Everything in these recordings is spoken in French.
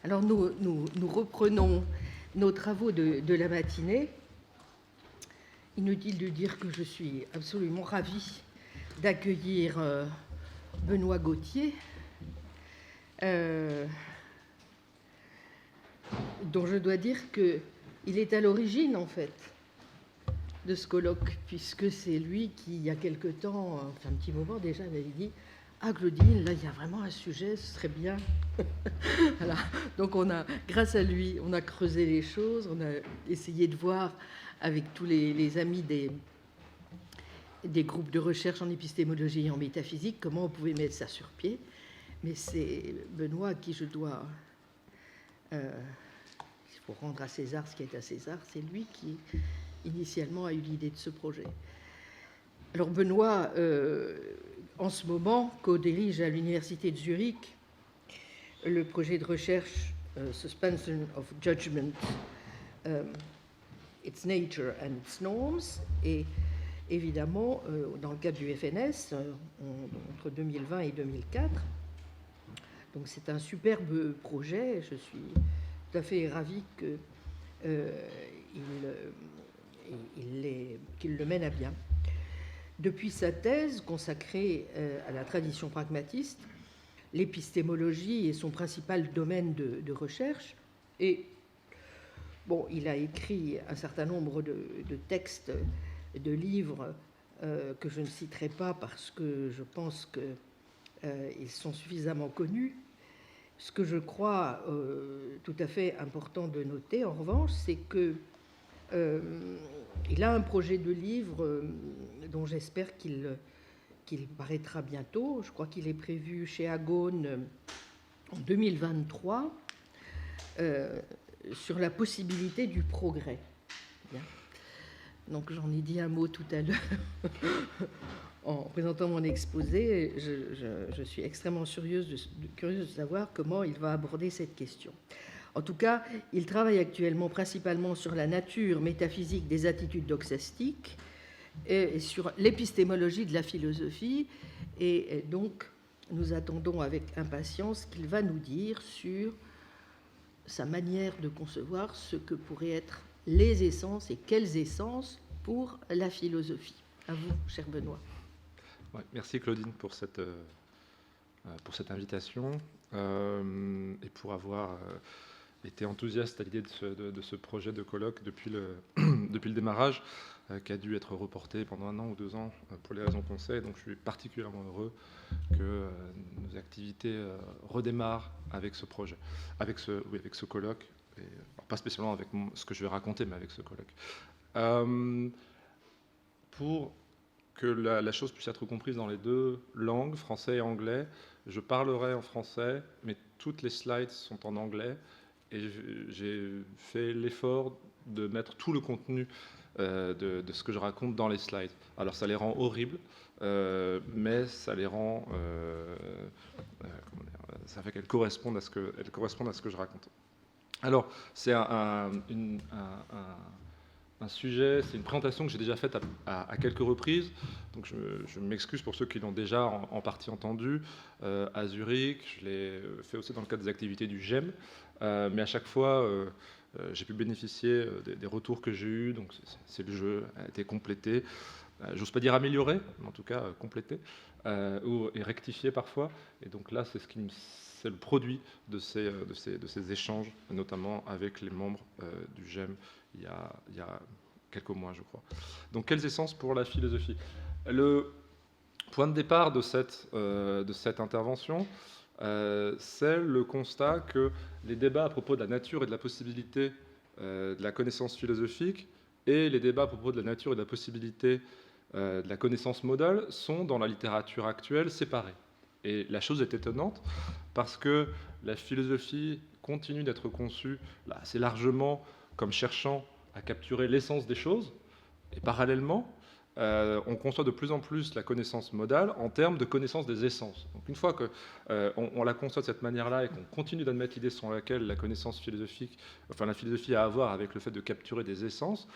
Alors nous reprenons nos travaux de la matinée. Inutile de dire que je suis absolument ravie d'accueillir Benoît Gautier, dont je dois dire qu'il est à l'origine, en fait, de ce colloque, puisque c'est lui qui, il y a quelque temps, enfin un petit moment déjà, m'avait dit « Ah, Claudine, là, il y a vraiment un sujet, ce serait bien. » Voilà. Donc, grâce à lui, on a creusé les choses, on a essayé de voir avec tous les amis des groupes de recherche en épistémologie et en métaphysique comment on pouvait mettre ça sur pied. Mais c'est Benoît à qui je dois... il faut rendre à César ce qui est à César. C'est lui qui, initialement, a eu l'idée de ce projet. Alors, Benoît, en ce moment, co-dirige à l'Université de Zurich le projet de recherche Suspension of Judgment, Its Nature and Its Norms, et évidemment, dans le cadre du FNS, entre 2020 et 2004. Donc c'est un superbe projet, je suis tout à fait ravie qu'il le mène à bien. Depuis sa thèse consacrée à la tradition pragmatiste, l'épistémologie est son principal domaine de recherche. Et bon, il a écrit un certain nombre de textes, de livres que je ne citerai pas parce que je pense qu'ils sont suffisamment connus. Ce que je crois tout à fait important de noter, en revanche, c'est que il a un projet de livre dont j'espère qu'il paraîtra bientôt. Je crois qu'il est prévu chez Agone en 2023 sur la possibilité du progrès. Bien. Donc j'en ai dit un mot tout à l'heure en présentant mon exposé. Je suis extrêmement curieuse de savoir comment il va aborder cette question. En tout cas, il travaille actuellement principalement sur la nature métaphysique des attitudes doxastiques et sur l'épistémologie de la philosophie. Et donc, nous attendons avec impatience ce qu'il va nous dire sur sa manière de concevoir ce que pourraient être les essences et quelles essences pour la philosophie. À vous, cher Benoît. Ouais, merci Claudine pour cette invitation et pour avoir été enthousiaste à l'idée de ce projet de colloque depuis le démarrage, qui a dû être reporté pendant 1 an ou 2 ans pour les raisons qu'on sait. Donc je suis particulièrement heureux que nos activités redémarrent avec ce projet, avec ce colloque, et, alors pas spécialement avec ce que je vais raconter, mais avec ce colloque. Pour que la chose puisse être comprise dans les 2 langues, français et anglais, je parlerai en français, mais toutes les slides sont en anglais, et j'ai fait l'effort de mettre tout le contenu de ce que je raconte dans les slides. Alors ça les rend horribles, mais ça les rend... ça fait qu'elles correspondent à ce que je raconte. Alors, c'est un sujet, c'est une présentation que j'ai déjà faite à quelques reprises, donc je m'excuse pour ceux qui l'ont déjà en partie entendu à Zurich. Je l'ai fait aussi dans le cadre des activités du GEM, mais à chaque fois, j'ai pu bénéficier des retours que j'ai eus, donc c'est le jeu, a été complété, j'ose pas dire amélioré, mais en tout cas complété, et rectifié parfois, et donc là, c'est le produit de ces échanges, notamment avec les membres du GEM il y a quelques mois, je crois. Donc, quelles essences pour la philosophie? Le point de départ de cette intervention, c'est le constat que les débats à propos de la nature et de la possibilité de la connaissance philosophique et les débats à propos de la nature et de la possibilité de la connaissance modale sont, dans la littérature actuelle, séparés. Et la chose est étonnante parce que la philosophie continue d'être conçue là, assez largement comme cherchant à capturer l'essence des choses, et parallèlement, on conçoit de plus en plus la connaissance modale en termes de connaissance des essences. Donc une fois qu'on la conçoit de cette manière-là et qu'on continue d'admettre l'idée selon laquelle la connaissance philosophique, enfin la philosophie a à voir avec le fait de capturer des essences,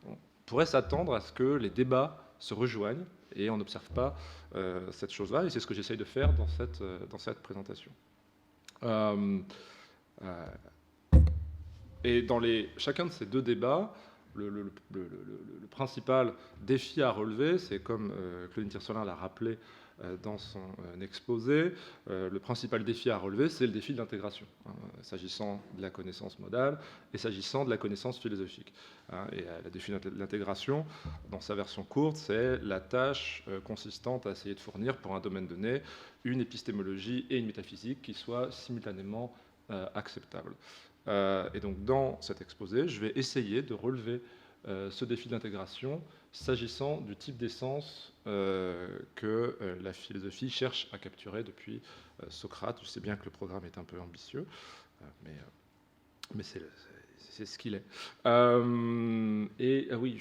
on pourrait s'attendre à ce que les débats se rejoignent, et on n'observe pas cette chose-là, et c'est ce que j'essaye de faire dans cette présentation. Et dans chacun de ces deux débats, le principal défi à relever, c'est comme Claudine Tiercelin l'a rappelé dans son exposé, le principal défi à relever, c'est le défi de l'intégration, s'agissant de la connaissance modale et s'agissant de la connaissance philosophique. Et le défi de l'intégration, dans sa version courte, c'est la tâche consistante à essayer de fournir pour un domaine donné une épistémologie et une métaphysique qui soient simultanément acceptables. Et donc dans cet exposé, je vais essayer de relever ce défi d'intégration s'agissant du type d'essence que la philosophie cherche à capturer depuis Socrate. Je sais bien que le programme est un peu ambitieux, mais c'est ce qu'il est. Oui,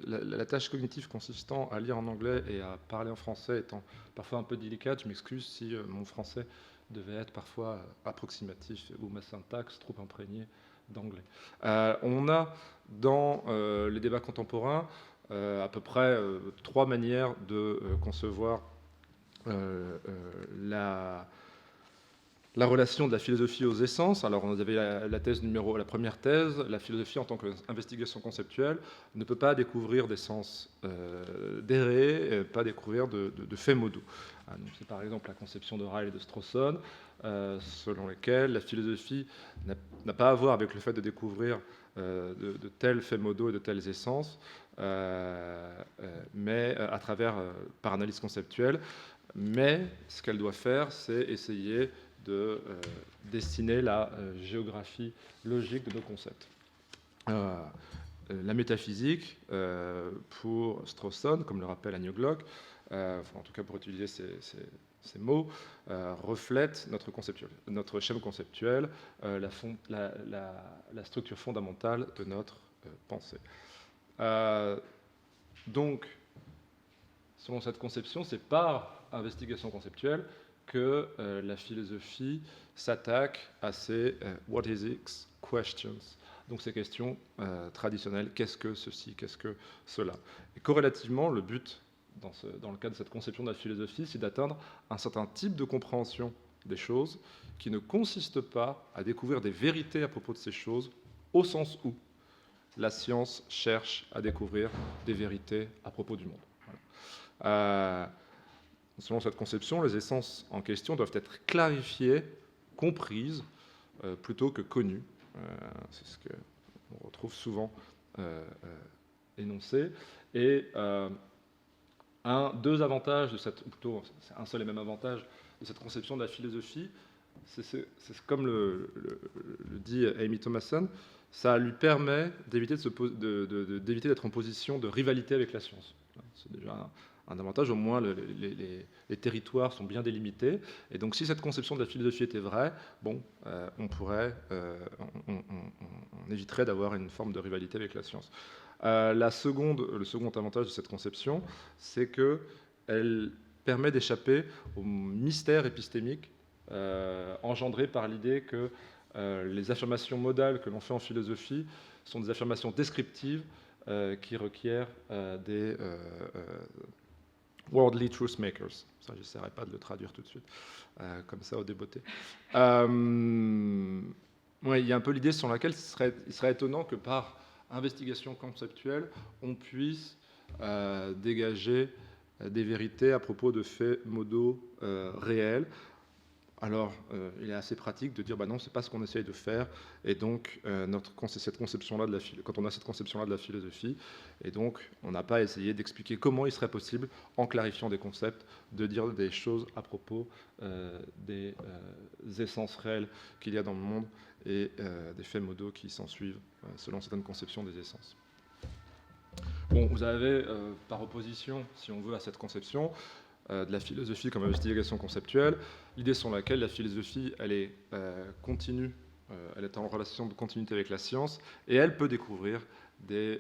la tâche cognitive consistant à lire en anglais et à parler en français étant parfois un peu délicate, je m'excuse si mon français devait être parfois approximatif ou ma syntaxe trop imprégnée d'anglais. On a dans les débats contemporains à peu près 3 manières de concevoir la relation de la philosophie aux essences. Alors, on avait la première thèse, la philosophie en tant qu'investigation conceptuelle ne peut pas découvrir d'essence d'érée, pas découvrir de faits modaux. C'est par exemple la conception de Ryle et de Strawson, selon lesquelles la philosophie n'a pas à voir avec le fait de découvrir de tels faits modaux et de telles essences, mais à travers, par analyse conceptuelle. Mais ce qu'elle doit faire, c'est essayer de dessiner la géographie logique de nos concepts. La métaphysique, pour Strawson, comme le rappelle Agnew Glock, en tout cas pour utiliser ces mots, reflète notre schème conceptuel, la structure fondamentale de notre pensée. Donc, selon cette conception, c'est par investigation conceptuelle que la philosophie s'attaque à ces what is it questions, donc ces questions traditionnelles, qu'est-ce que ceci, qu'est-ce que cela. Et corrélativement, le but dans le cadre de cette conception de la philosophie, c'est d'atteindre un certain type de compréhension des choses qui ne consiste pas à découvrir des vérités à propos de ces choses, au sens où la science cherche à découvrir des vérités à propos du monde. Voilà. Selon cette conception, les essences en question doivent être clarifiées, comprises, plutôt que connues. C'est ce qu'on retrouve souvent énoncé. Et deux avantages de cette, ou plutôt un seul et même avantage de cette conception de la philosophie, c'est comme le dit Amy Thomasson, ça lui permet d'éviter d'être en position de rivalité avec la science. C'est déjà un avantage, au moins les territoires sont bien délimités. Et donc si cette conception de la philosophie était vraie, bon, on éviterait d'avoir une forme de rivalité avec la science. Le second avantage de cette conception, c'est qu'elle permet d'échapper au mystère épistémique engendré par l'idée que les affirmations modales que l'on fait en philosophie sont des affirmations descriptives qui requièrent des worldly truth makers. Ça, je n'essaierai pas de le traduire tout de suite, comme ça, au débeauté. Ouais, il y a un peu l'idée sur laquelle il serait étonnant que par investigation conceptuelle, on puisse dégager des vérités à propos de faits modaux réels. Alors, il est assez pratique de dire, bah non, c'est pas ce qu'on essaye de faire, et donc cette conception-là quand on a cette conception-là de la philosophie, et donc on n'a pas à essayer d'expliquer comment il serait possible, en clarifiant des concepts, de dire des choses à propos des essences réelles qu'il y a dans le monde et des faits modaux qui s'en suivent selon certaines conceptions des essences. Bon, vous avez par opposition, si on veut, à cette conception de la philosophie comme investigation conceptuelle, l'idée sur laquelle la philosophie, elle est continue, elle est en relation de continuité avec la science, et elle peut découvrir des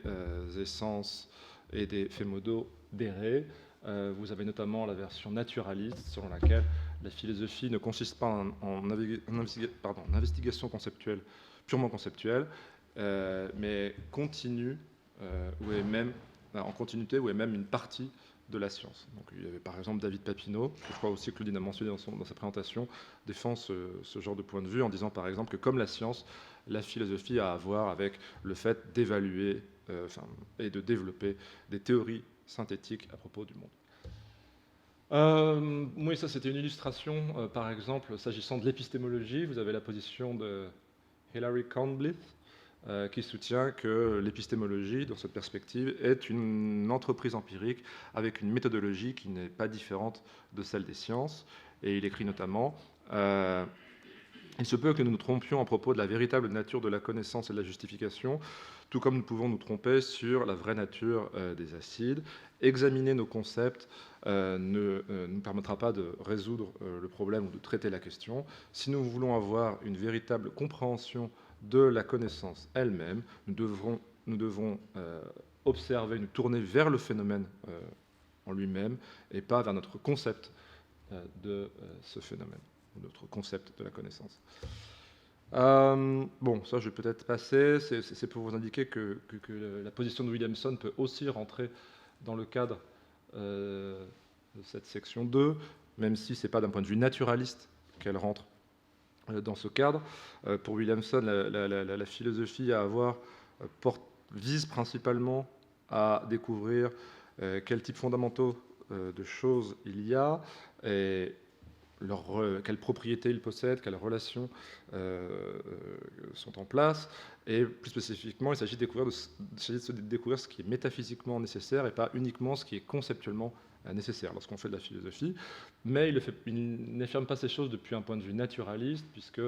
essences et des faits modaux dérés. Vous avez notamment la version naturaliste, selon laquelle la philosophie ne consiste pas en investigation conceptuelle, purement conceptuelle, mais continue, ou est même en continuité, ou est même une partie de la science. Donc, il y avait par exemple David Papineau, que je crois aussi que Claudine a mentionné dans sa présentation, défend ce genre de point de vue en disant par exemple que comme la science, la philosophie a à voir avec le fait d'évaluer et de développer des théories synthétiques à propos du monde. Oui, ça c'était une illustration, par exemple, s'agissant de l'épistémologie. Vous avez la position de Hilary Cornblyth, qui soutient que l'épistémologie, dans cette perspective, est une entreprise empirique avec une méthodologie qui n'est pas différente de celle des sciences. Et il écrit notamment il se peut que nous nous trompions à propos de la véritable nature de la connaissance et de la justification, tout comme nous pouvons nous tromper sur la vraie nature des acides. Examiner nos concepts ne nous permettra pas de résoudre le problème ou de traiter la question. Si nous voulons avoir une véritable compréhension de la connaissance elle-même, nous devons observer, nous tourner vers le phénomène en lui-même et pas vers notre concept de ce phénomène, notre concept de la connaissance. Bon, ça je vais peut-être passer, c'est pour vous indiquer que la position de Williamson peut aussi rentrer dans le cadre de cette section 2, même si ce n'est pas d'un point de vue naturaliste qu'elle rentre dans ce cadre. Pour Williamson, la philosophie à avoir vise principalement à découvrir quels types fondamentaux de choses il y a, et quelles propriétés ils possèdent, quelles relations sont en place, et plus spécifiquement, il s'agit de découvrir ce qui est métaphysiquement nécessaire et pas uniquement ce qui est conceptuellement nécessaire lorsqu'on fait de la philosophie. Mais il n'affirme pas ces choses depuis un point de vue naturaliste, puisque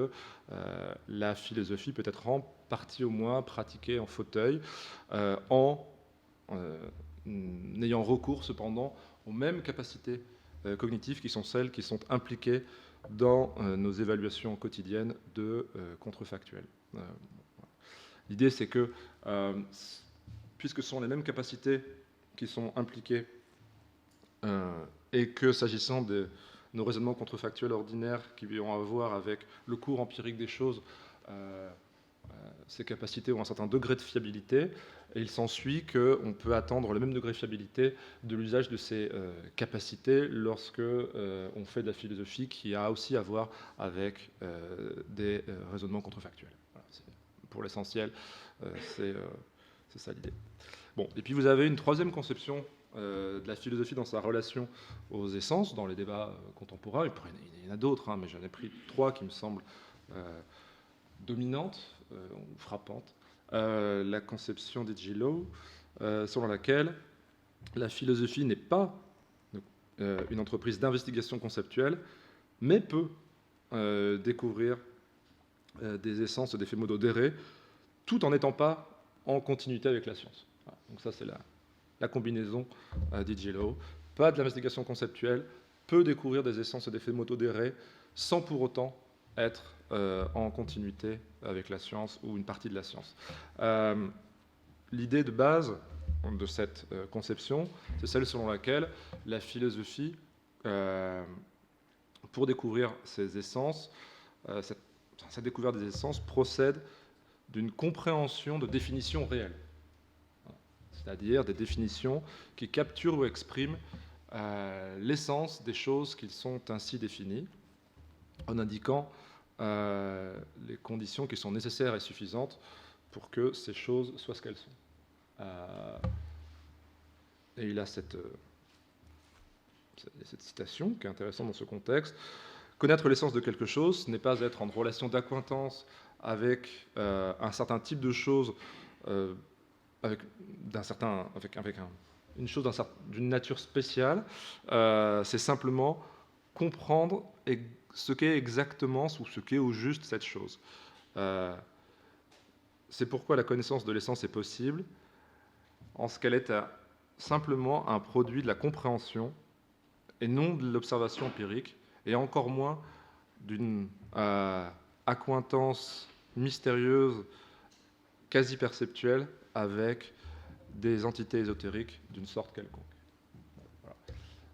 la philosophie peut être en partie au moins pratiquée en fauteuil, en ayant recours cependant aux mêmes capacités cognitives qui sont celles qui sont impliquées dans nos évaluations quotidiennes de contrefactuels. L'idée, c'est que, puisque ce sont les mêmes capacités qui sont impliquées, et que s'agissant de nos raisonnements contrefactuels ordinaires qui ont à voir avec le cours empirique des choses, ces capacités ont un certain degré de fiabilité, et il s'ensuit qu'on peut attendre le même degré de fiabilité de l'usage de ces capacités lorsque on fait de la philosophie qui a aussi à voir avec des raisonnements contrefactuels. Voilà, pour l'essentiel, c'est ça l'idée. Bon, et puis vous avez une troisième conception de la philosophie dans sa relation aux essences, dans les débats contemporains. Il y en a d'autres, hein, mais j'en ai pris 3 qui me semblent dominantes ou frappantes. La conception d'E.G. Lowe, selon laquelle la philosophie n'est pas une entreprise d'investigation conceptuelle, mais peut découvrir des essences, des faits modaux dérés, tout en n'étant pas en continuité avec la science. Voilà. Donc ça, c'est la combinaison d'E.G. Lowe. Pas de l'investigation conceptuelle, peut découvrir des essences et des faits modaux dérés, sans pour autant être en continuité avec la science ou une partie de la science. L'idée de base de cette conception, c'est celle selon laquelle la philosophie, pour découvrir ces essences, cette découverte des essences procède d'une compréhension de définitions réelles, c'est-à-dire des définitions qui capturent ou expriment l'essence des choses qui sont ainsi définies, en indiquant les conditions qui sont nécessaires et suffisantes pour que ces choses soient ce qu'elles sont. Et il a cette citation qui est intéressante dans ce contexte. Connaître l'essence de quelque chose, ce n'est pas être en relation d'acquaintance avec un certain type de choses, avec une chose d'une nature spéciale, c'est simplement comprendre ce qu'est exactement ou ce qu'est au juste cette chose. C'est pourquoi la connaissance de l'essence est possible, en ce qu'elle est simplement un produit de la compréhension et non de l'observation empirique, et encore moins d'une accointance mystérieuse, quasi perceptuelle, avec des entités ésotériques d'une sorte quelconque. Voilà.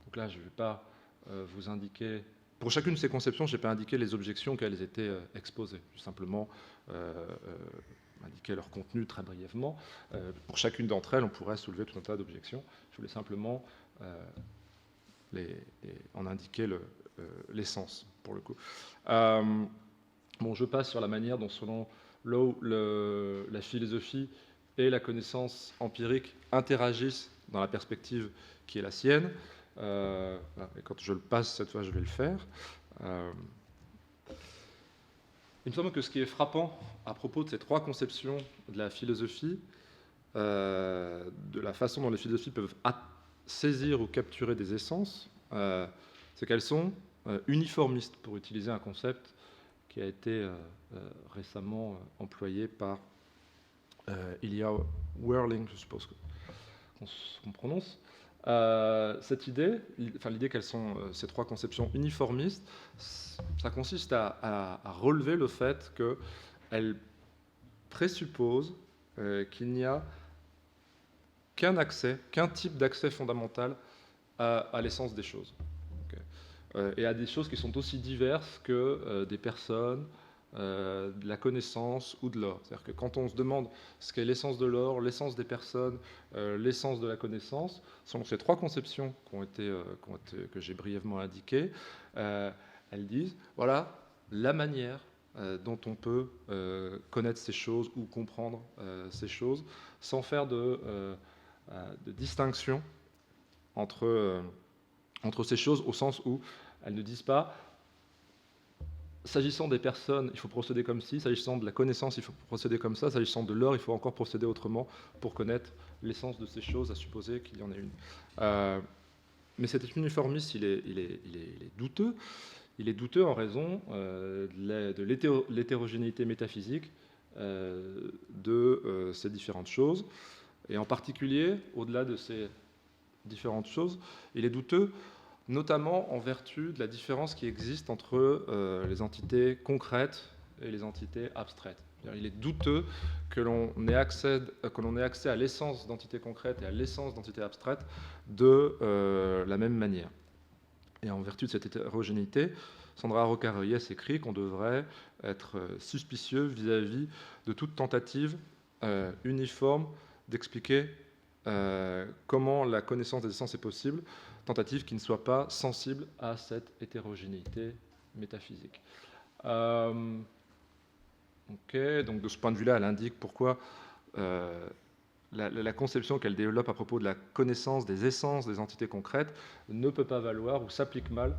Donc là, je ne vais pas vous indiquer... Pour chacune de ces conceptions, je n'ai pas indiqué les objections qu'elles étaient exposées. Simplement indiquer leur contenu très brièvement. Pour chacune d'entre elles, on pourrait soulever tout un tas d'objections. Je voulais simplement en indiquer l'essence, pour le coup. Bon, je passe sur la manière dont, selon Lowe, la philosophie et la connaissance empirique interagissent dans la perspective qui est la sienne. Et quand je le passe, cette fois, je vais le faire. Il me semble que ce qui est frappant à propos de ces trois conceptions de la philosophie, de la façon dont les philosophies peuvent saisir ou capturer des essences, c'est qu'elles sont uniformistes, pour utiliser un concept qui a été récemment employé par Ilya Werling, je suppose qu'on prononce. Cette idée, l'idée qu'elles sont ces trois conceptions uniformistes, ça consiste à relever le fait qu'elles présupposent qu'il n'y a qu'un type d'accès fondamental à l'essence des choses. Okay. Et à des choses qui sont aussi diverses que des personnes, de la connaissance ou de l'or. C'est-à-dire que quand on se demande ce qu'est l'essence de l'or, l'essence des personnes, l'essence de la connaissance, selon ces trois conceptions que j'ai brièvement indiquées, elles disent, voilà la manière dont on peut connaître ces choses ou comprendre ces choses sans faire de distinction entre ces choses, au sens où elles ne disent pas s'agissant des personnes, il faut procéder comme ci, s'agissant de la connaissance, il faut procéder comme ça, s'agissant de l'or, il faut encore procéder autrement pour connaître l'essence de ces choses, à supposer qu'il y en ait une. Mais cet uniformisme, il est douteux. Il est douteux en raison de l'hétérogénéité métaphysique de ces différentes choses. Et en particulier, au-delà de ces différentes choses, il est douteux notamment en vertu de la différence qui existe entre les entités concrètes et les entités abstraites. Il est douteux que l'on ait accès à l'essence d'entités concrètes et à l'essence d'entités abstraites de la même manière. Et en vertu de cette hétérogénéité, Sandra Roca-Reyes écrit qu'on devrait être suspicieux vis-à-vis de toute tentative uniforme d'expliquer comment la connaissance des essences est possible, tentative qui ne soit pas sensible à cette hétérogénéité métaphysique. Donc de ce point de vue-là, elle indique pourquoi la conception qu'elle développe à propos de la connaissance des essences des entités concrètes ne peut pas valoir ou s'applique mal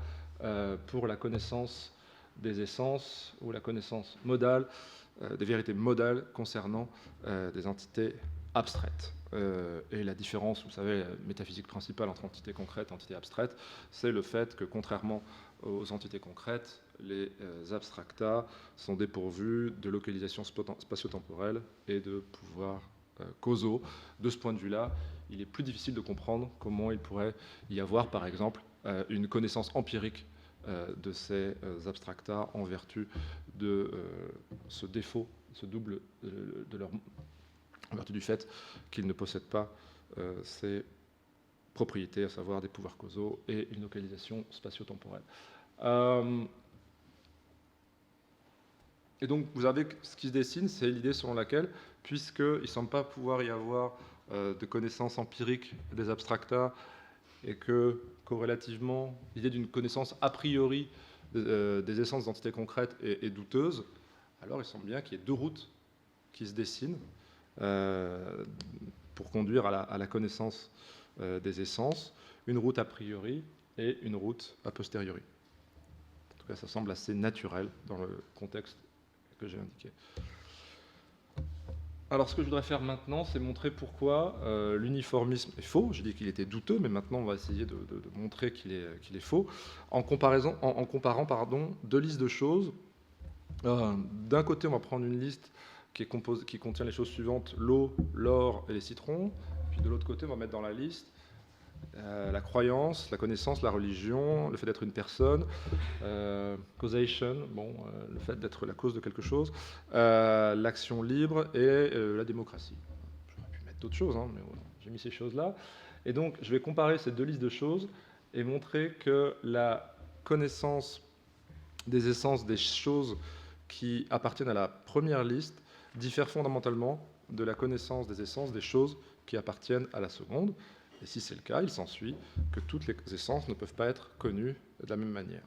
pour la connaissance des essences ou la connaissance modale, des vérités modales concernant des entités abstraites. Et la différence, vous savez, métaphysique principale entre entités concrètes et entités abstraites, c'est le fait que, contrairement aux entités concrètes, les abstracta sont dépourvus de localisation spatio-temporelle et de pouvoirs causaux. De ce point de vue-là, il est plus difficile de comprendre comment il pourrait y avoir, par exemple, une connaissance empirique de ces abstracta en vertu de ce défaut, ce double de leur... en vertu du fait qu'ils ne possèdent pas ces propriétés, à savoir des pouvoirs causaux et une localisation spatio-temporelle. Et donc, vous avez ce qui se dessine, c'est l'idée selon laquelle, puisqu'il ne semble pas pouvoir y avoir de connaissances empiriques des abstracta, et que, corrélativement, l'idée d'une connaissance a priori des essences d'entités concrètes est douteuse, alors il semble bien qu'il y ait deux routes qui se dessinent pour conduire à la connaissance des essences, une route a priori et une route a posteriori. En tout cas, ça semble assez naturel dans le contexte que j'ai indiqué. Alors, ce que je voudrais faire maintenant, c'est montrer pourquoi l'uniformisme est faux. J'ai dit qu'il était douteux, mais maintenant, on va essayer de montrer qu'il est faux, en comparant deux listes de choses. D'un côté, on va prendre une liste qui contient les choses suivantes: l'eau, l'or et les citrons. Puis de l'autre côté, on va mettre dans la liste la croyance, la connaissance, la religion, le fait d'être une personne, causation, le fait d'être la cause de quelque chose, l'action libre et la démocratie. J'aurais pu mettre d'autres choses, mais voilà, j'ai mis ces choses-là. Et donc, je vais comparer ces deux listes de choses et montrer que la connaissance des essences des choses qui appartiennent à la première liste diffère fondamentalement de la connaissance des essences des choses qui appartiennent à la seconde. Et si c'est le cas, il s'ensuit que toutes les essences ne peuvent pas être connues de la même manière.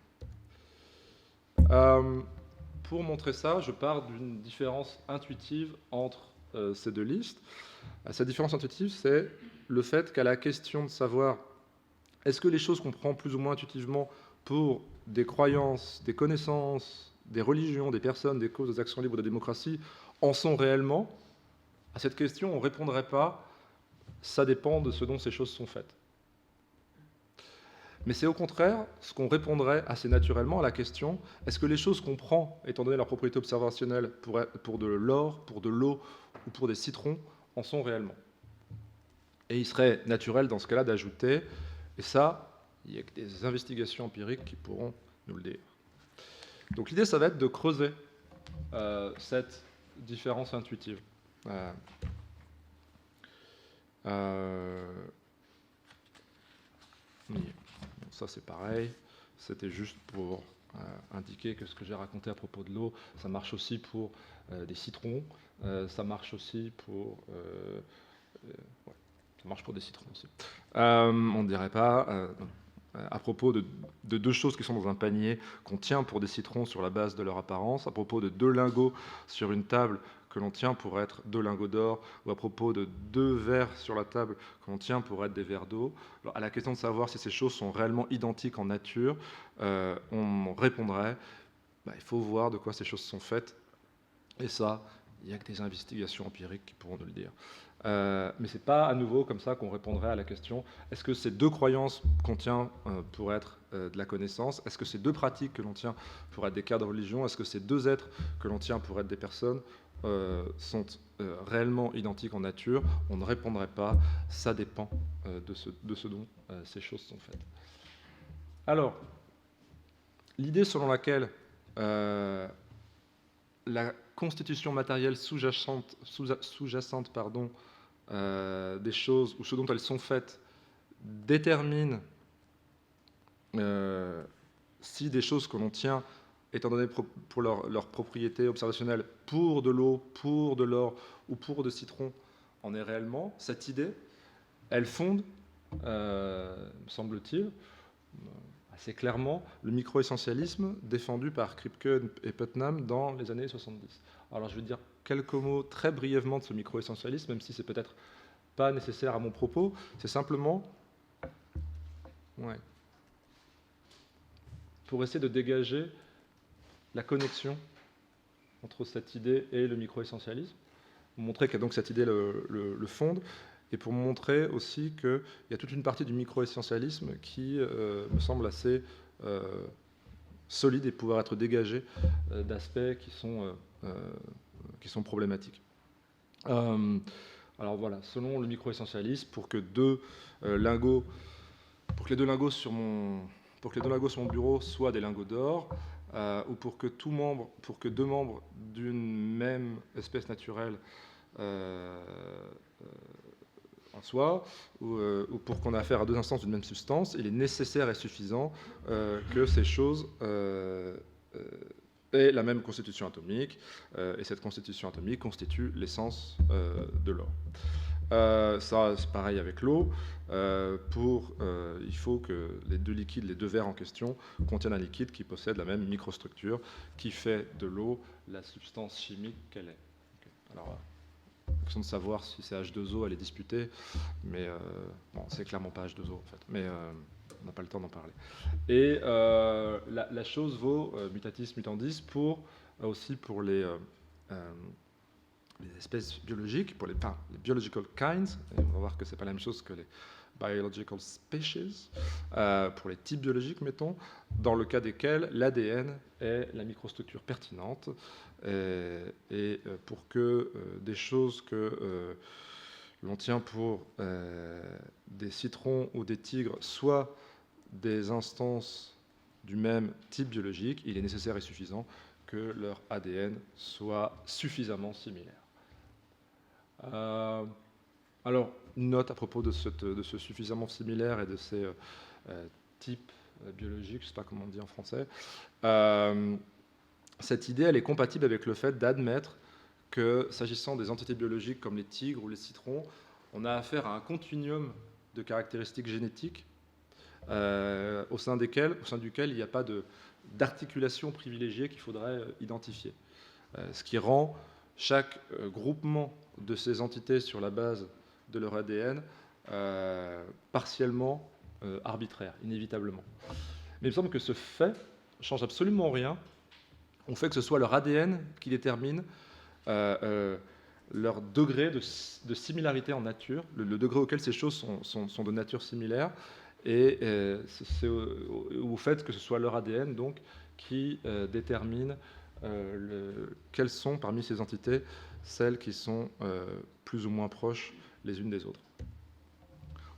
Pour montrer ça, je pars d'une différence intuitive entre ces deux listes. Cette différence intuitive, c'est le fait qu'à la question de savoir est-ce que les choses qu'on prend plus ou moins intuitivement pour des croyances, des connaissances, des religions, des personnes, des causes, des actions libres de démocratie en sont réellement, à cette question, on ne répondrait pas « ça dépend de ce dont ces choses sont faites ». Mais c'est au contraire ce qu'on répondrait assez naturellement à la question « est-ce que les choses qu'on prend, étant donné leurs propriétés observationnelles, pour de l'or, pour de l'eau ou pour des citrons, en sont réellement ?» Et il serait naturel dans ce cas-là d'ajouter « et ça, il y a que des investigations empiriques qui pourront nous le dire ». Donc l'idée, ça va être de creuser cette différence intuitive. Ça, c'est pareil. C'était juste pour indiquer que ce que j'ai raconté à propos de l'eau, ça marche aussi pour des citrons. Ça marche aussi pour... ouais, ça marche pour des citrons aussi. On ne dirait pas... à propos de deux choses qui sont dans un panier qu'on tient pour des citrons sur la base de leur apparence, à propos de deux lingots sur une table que l'on tient pour être deux lingots d'or, ou à propos de deux verres sur la table que l'on tient pour être des verres d'eau. Alors, à la question de savoir si ces choses sont réellement identiques en nature, on répondrait il faut voir de quoi ces choses sont faites, et ça, il n'y a que des investigations empiriques qui pourront nous le dire. Mais ce n'est pas à nouveau comme ça qu'on répondrait à la question est-ce que ces deux croyances qu'on tient pour être de la connaissance, est-ce que ces deux pratiques que l'on tient pour être des cas de religion, est-ce que ces deux êtres que l'on tient pour être des personnes sont réellement identiques en nature? On ne répondrait pas, ça dépend de ce dont ces choses sont faites. Alors, l'idée selon laquelle la constitution matérielle sous-jacente des choses, ou ce dont elles sont faites, détermine si des choses que l'on tient, étant donné pour leur propriété observationnelle, pour de l'eau, pour de l'or ou pour de citron, en est réellement. Cette idée, elle fonde, me semble-t-il, assez clairement, le micro-essentialisme défendu par Kripke et Putnam dans les années 70. Alors je vais dire quelques mots très brièvement de ce micro-essentialisme, même si c'est peut-être pas nécessaire à mon propos. C'est simplement pour essayer de dégager la connexion entre cette idée et le micro-essentialisme, pour montrer que donc cette idée le fonde, et pour montrer aussi qu'il y a toute une partie du micro-essentialisme qui me semble assez solide et pouvoir être dégagée d'aspects qui sont problématiques. Alors voilà, selon le micro-essentialisme, pour que les deux lingots sur mon bureau soient des lingots d'or, ou pour que deux membres d'une même espèce naturelle en soi, ou pour qu'on ait affaire à deux instances d'une même substance, il est nécessaire et suffisant que ces choses aient la même constitution atomique, et cette constitution atomique constitue l'essence de l'or. Ça, c'est pareil avec l'eau. Il faut que les deux liquides, les deux verres en question, contiennent un liquide qui possède la même microstructure qui fait de l'eau la substance chimique qu'elle est. Okay. Alors, question de savoir si c'est H2O, elle est disputée, mais bon, c'est clairement pas H2O en fait. Mais on n'a pas le temps d'en parler. Et la chose vaut mutatis mutandis aussi pour les espèces biologiques, pour les biological kinds, et on va voir que c'est pas la même chose que les biological species, pour les types biologiques, mettons, dans le cas desquels l'ADN est la microstructure pertinente, et pour que des choses que l'on tient pour des citrons ou des tigres soient des instances du même type biologique, il est nécessaire et suffisant que leur ADN soit suffisamment similaire. Alors, une note à propos de ce suffisamment similaire et de ces types biologiques, je ne sais pas comment on dit en français. Cette idée, elle est compatible avec le fait d'admettre que, s'agissant des entités biologiques comme les tigres ou les citrons, on a affaire à un continuum de caractéristiques génétiques au sein duquel il n'y a pas d'articulation privilégiée qu'il faudrait identifier. Ce qui rend chaque groupement de ces entités sur la base de leur ADN partiellement arbitraire, inévitablement. Mais il me semble que ce fait ne change absolument rien au fait que ce soit leur ADN qui détermine leur degré de similarité en nature, le degré auquel ces choses sont de nature similaire, et c'est au fait que ce soit leur ADN donc, qui détermine quelles sont parmi ces entités celles qui sont plus ou moins proches les unes des autres.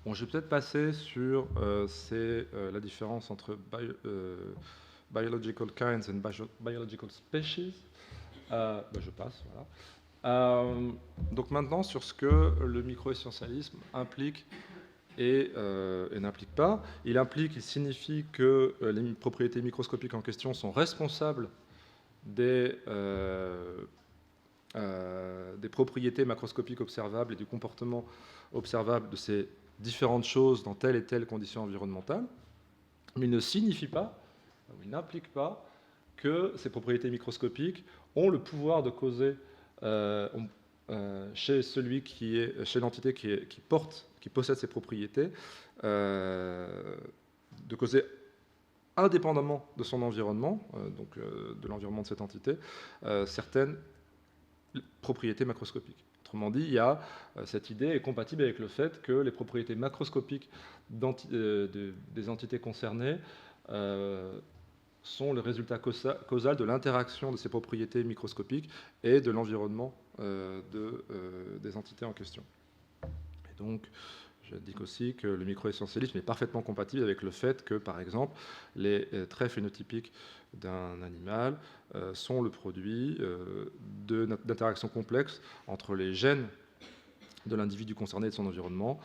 Bon, je vais peut-être passer sur la différence entre biological kinds and biological species. Je passe, voilà. Donc maintenant, sur ce que le microessentialisme implique et n'implique pas. Il signifie que les propriétés microscopiques en question sont responsables des propriétés macroscopiques observables et du comportement observable de ces différentes choses dans telle et telle condition environnementale, mais il ne signifie pas, il n'implique pas que ces propriétés microscopiques ont le pouvoir de causer chez l'entité qui possède ces propriétés, de causer indépendamment de son environnement, donc de l'environnement de cette entité, certaines propriétés macroscopiques. Autrement dit, cette idée est compatible avec le fait que les propriétés macroscopiques des entités concernées sont le résultat causal de l'interaction de ces propriétés microscopiques et de l'environnement des entités en question. Et donc, je dis aussi que le microessentialisme est parfaitement compatible avec le fait que, par exemple, les traits phénotypiques d'un animal sont le produit d'interactions complexes entre les gènes de l'individu concerné et de son environnement.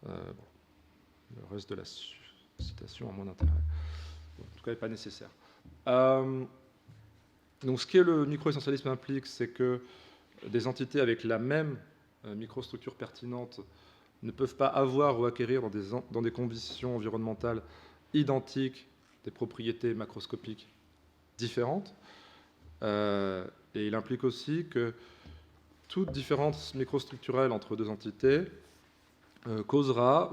Le reste de la citation a moins d'intérêt. En tout cas, n'est pas nécessaire. Donc, ce que le microessentialisme implique, c'est que des entités avec la même microstructure pertinente ne peuvent pas avoir ou acquérir dans des conditions environnementales identiques des propriétés macroscopiques différentes. Et il implique aussi que toute différence microstructurelle entre deux entités causerait,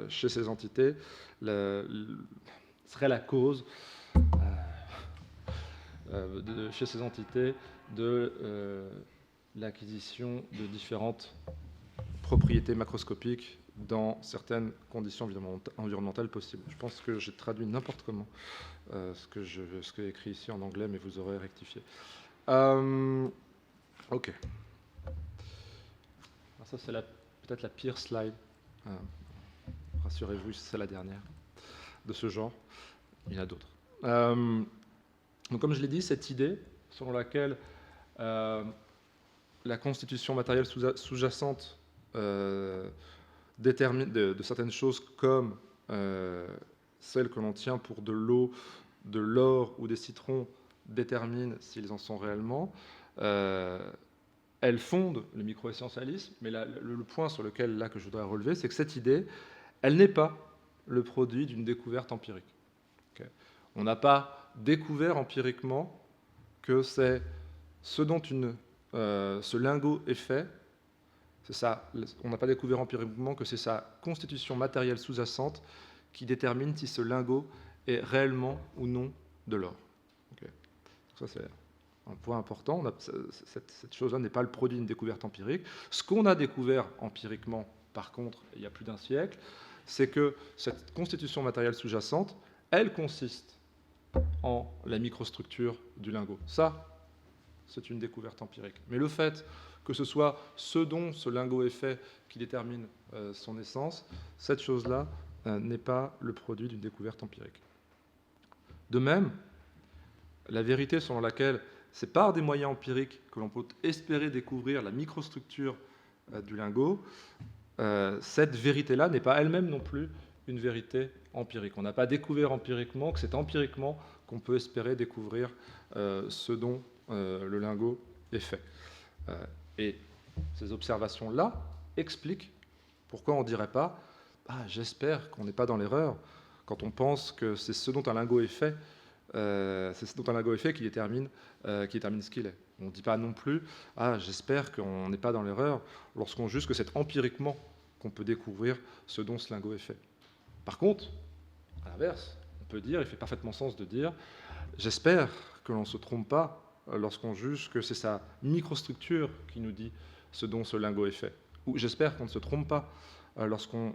chez ces entités, serait la cause chez ces entités de l'acquisition de différentes propriétés macroscopiques dans certaines conditions environnementales possibles. Je pense que j'ai traduit n'importe comment ce que est écrit ici en anglais, mais vous aurez rectifié. OK. Alors ça, c'est peut-être la pire slide. Rassurez-vous, c'est la dernière de ce genre. Il y en a d'autres. Donc, comme je l'ai dit, cette idée selon laquelle la constitution matérielle sous-jacente détermine de certaines choses comme celles que l'on tient pour de l'eau, de l'or ou des citrons détermine s'ils en sont réellement. Elle fonde le microessentialisme, mais le point sur lequel que je voudrais relever, c'est que cette idée, elle n'est pas le produit d'une découverte empirique. Okay. On n'a pas découvert empiriquement que c'est ce dont ce lingot est fait. C'est ça. On n'a pas découvert empiriquement que c'est sa constitution matérielle sous-jacente qui détermine si ce lingot est réellement ou non de l'or. Okay. Ça, c'est un point important. Cette chose-là n'est pas le produit d'une découverte empirique. Ce qu'on a découvert empiriquement, par contre, il y a plus d'un siècle, c'est que cette constitution matérielle sous-jacente, elle consiste en la microstructure du lingot. Ça, c'est une découverte empirique. Mais le fait que ce soit ce dont ce lingot est fait qui détermine son essence, cette chose-là n'est pas le produit d'une découverte empirique. De même, la vérité selon laquelle c'est par des moyens empiriques que l'on peut espérer découvrir la microstructure du lingot, cette vérité-là n'est pas elle-même non plus une vérité empirique. On n'a pas découvert empiriquement que c'est empiriquement qu'on peut espérer découvrir ce dont le lingot est fait. Et ces observations-là expliquent pourquoi on ne dirait pas « Ah, j'espère qu'on n'est pas dans l'erreur » quand on pense que c'est ce dont un lingot est fait, qui détermine ce qu'il est. On ne dit pas non plus « Ah, j'espère qu'on n'est pas dans l'erreur » lorsqu'on juge que c'est empiriquement qu'on peut découvrir ce dont ce lingot est fait. Par contre, à l'inverse, on peut dire, il fait parfaitement sens de dire « J'espère que l'on ne se trompe pas lorsqu'on juge que c'est sa microstructure qui nous dit ce dont ce lingot est fait. » Ou « J'espère qu'on ne se trompe pas lorsqu'on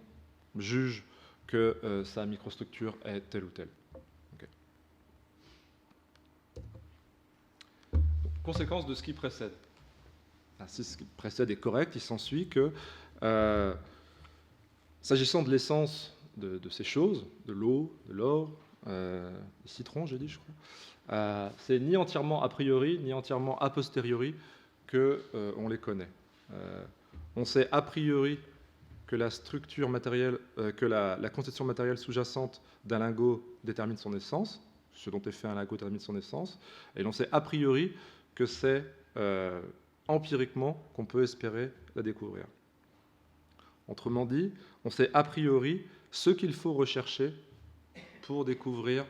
juge que sa microstructure est telle ou telle. » Okay. Conséquence de ce qui précède. Si ce qui précède est correct, il s'ensuit que, s'agissant de l'essence de ces choses, de l'eau, de l'or, des citrons, j'ai dit, je crois, c'est ni entièrement a priori, ni entièrement a posteriori qu'on les connaît. On sait a priori que la structure matérielle, que la constitution matérielle sous-jacente d'un lingot détermine son essence, ce dont est fait un lingot détermine son essence, et l'on sait a priori que c'est empiriquement qu'on peut espérer la découvrir. Autrement dit, on sait a priori ce qu'il faut rechercher pour découvrir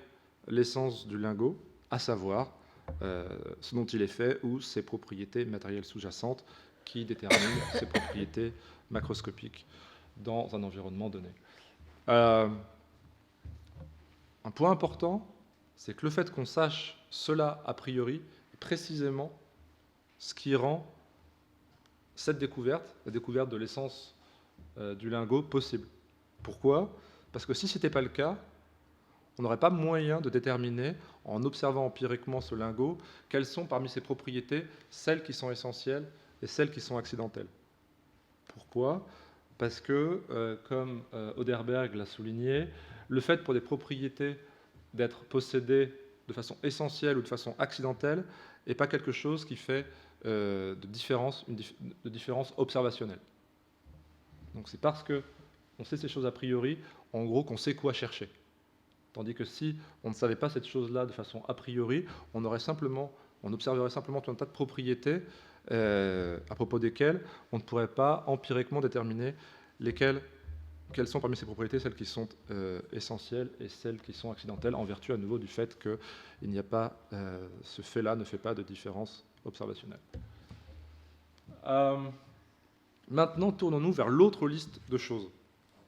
l'essence du lingot, à savoir ce dont il est fait ou ses propriétés matérielles sous-jacentes qui déterminent ses propriétés macroscopiques dans un environnement donné. Un point important, c'est que le fait qu'on sache cela a priori est précisément ce qui rend cette découverte, la découverte de l'essence du lingot, possible. Pourquoi ? Parce que si ce n'était pas le cas, on n'aurait pas moyen de déterminer, en observant empiriquement ce lingot, quelles sont parmi ses propriétés celles qui sont essentielles et celles qui sont accidentelles. Pourquoi ? Parce que, comme Oderberg l'a souligné, le fait pour des propriétés d'être possédées de façon essentielle ou de façon accidentelle n'est pas quelque chose qui fait de différence observationnelle. Donc c'est parce qu'on sait ces choses a priori, en gros, qu'on sait quoi chercher. Tandis que si on ne savait pas cette chose-là de façon a priori, on observerait simplement tout un tas de propriétés à propos desquelles on ne pourrait pas empiriquement déterminer quelles sont parmi ces propriétés celles qui sont essentielles et celles qui sont accidentelles, en vertu à nouveau du fait que ce fait-là ne fait pas de différence observationnelle. Maintenant, tournons-nous vers l'autre liste de choses,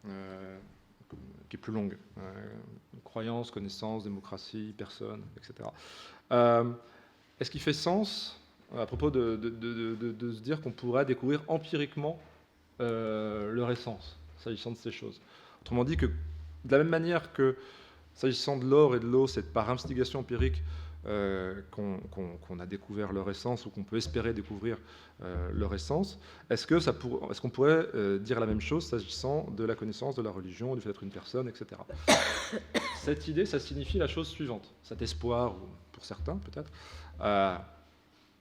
qui est plus longue. Croyance, connaissance, démocratie, personne, etc. Est-ce qu'il fait sens, à propos de se dire qu'on pourrait découvrir empiriquement leur essence, s'agissant de ces choses? Autrement dit, que de la même manière que, s'agissant de l'or et de l'eau, c'est par investigation empirique qu'on a découvert leur essence ou qu'on peut espérer découvrir leur essence, est-ce qu'on pourrait dire la même chose s'agissant de la connaissance, de la religion, du fait d'être une personne, etc. Cette idée, ça signifie la chose suivante, cet espoir, pour certains peut-être,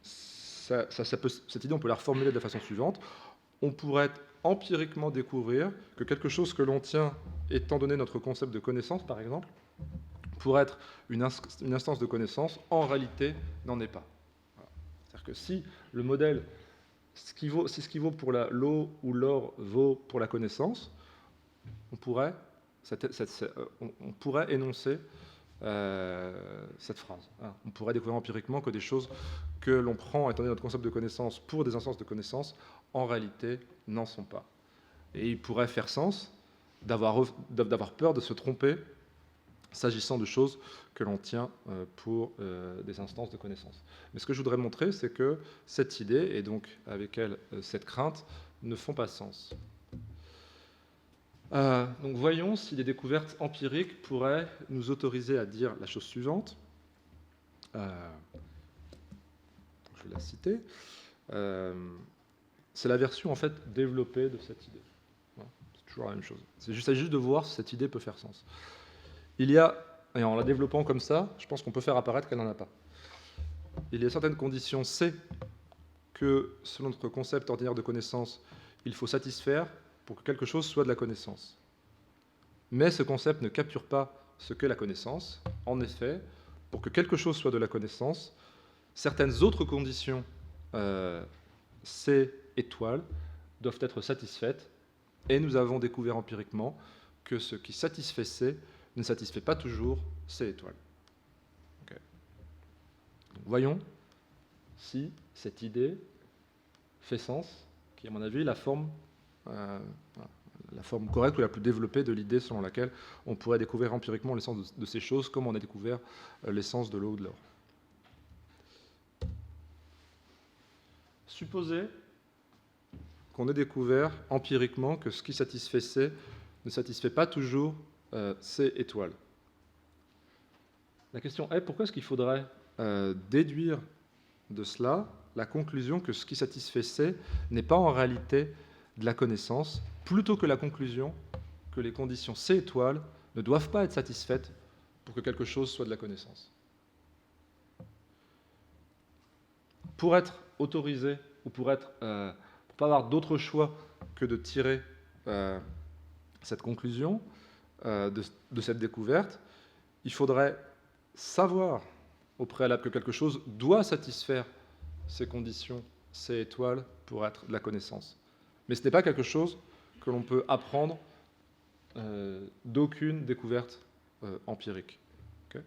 cette idée, on peut la reformuler de la façon suivante. On pourrait empiriquement découvrir que quelque chose que l'on tient, étant donné notre concept de connaissance, par exemple, pour être une instance de connaissance, en réalité, n'en est pas. Voilà. C'est-à-dire que si le modèle, ce qui vaut pour l'eau ou l'or vaut pour la connaissance, on pourrait énoncer cette phrase. On pourrait découvrir empiriquement que des choses que l'on prend, étant donné notre concept de connaissance, pour des instances de connaissance, en réalité, n'en sont pas. Et il pourrait faire sens d'avoir peur de se tromper s'agissant de choses que l'on tient pour des instances de connaissance. Mais ce que je voudrais montrer, c'est que cette idée, et donc avec elle cette crainte, ne font pas sens. Donc voyons si les découvertes empiriques pourraient nous autoriser à dire la chose suivante. Je vais la citer. C'est la version en fait développée de cette idée. C'est toujours la même chose. Il s'agit juste de voir si cette idée peut faire sens. Il y a, et en la développant comme ça, je pense qu'on peut faire apparaître qu'elle n'en a pas. Il y a certaines conditions C que, selon notre concept ordinaire de connaissance, il faut satisfaire pour que quelque chose soit de la connaissance. Mais ce concept ne capture pas ce qu'est la connaissance. En effet, pour que quelque chose soit de la connaissance, certaines autres conditions, C étoiles, doivent être satisfaites, et nous avons découvert empiriquement que ce qui satisfait C ne satisfait pas toujours C étoiles. Okay. Donc, voyons si cette idée fait sens, qui est à mon avis la forme correcte ou la plus développée de l'idée selon laquelle on pourrait découvrir empiriquement l'essence de ces choses, comme on a découvert l'essence de l'eau ou de l'or. Supposez qu'on ait découvert empiriquement que ce qui satisfait C ne satisfait pas toujours C étoiles. La question est, pourquoi est-ce qu'il faudrait déduire de cela la conclusion que ce qui satisfait C n'est pas en réalité de la connaissance, plutôt que la conclusion que les conditions C étoiles ne doivent pas être satisfaites pour que quelque chose soit de la connaissance. Pour être autorisé, ou pour pas avoir d'autre choix que de tirer cette conclusion de cette découverte, il faudrait savoir au préalable que quelque chose doit satisfaire ces conditions C étoiles pour être de la connaissance. Mais ce n'est pas quelque chose que l'on peut apprendre d'aucune découverte empirique. Okay.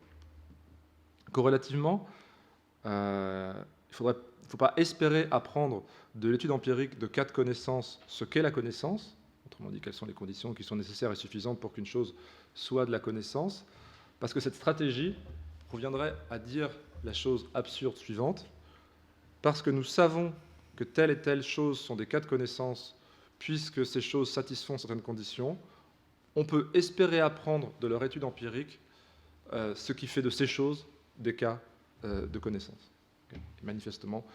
Corrélativement, il ne faut pas espérer apprendre de l'étude empirique de cas de connaissance ce qu'est la connaissance, autrement dit, quelles sont les conditions qui sont nécessaires et suffisantes pour qu'une chose soit de la connaissance, parce que cette stratégie reviendrait à dire la chose absurde suivante: parce que nous savons que telle et telle chose sont des cas de connaissance, puisque ces choses satisfont certaines conditions, on peut espérer apprendre de leur étude empirique ce qui fait de ces choses des cas de connaissance. Okay. Manifestement,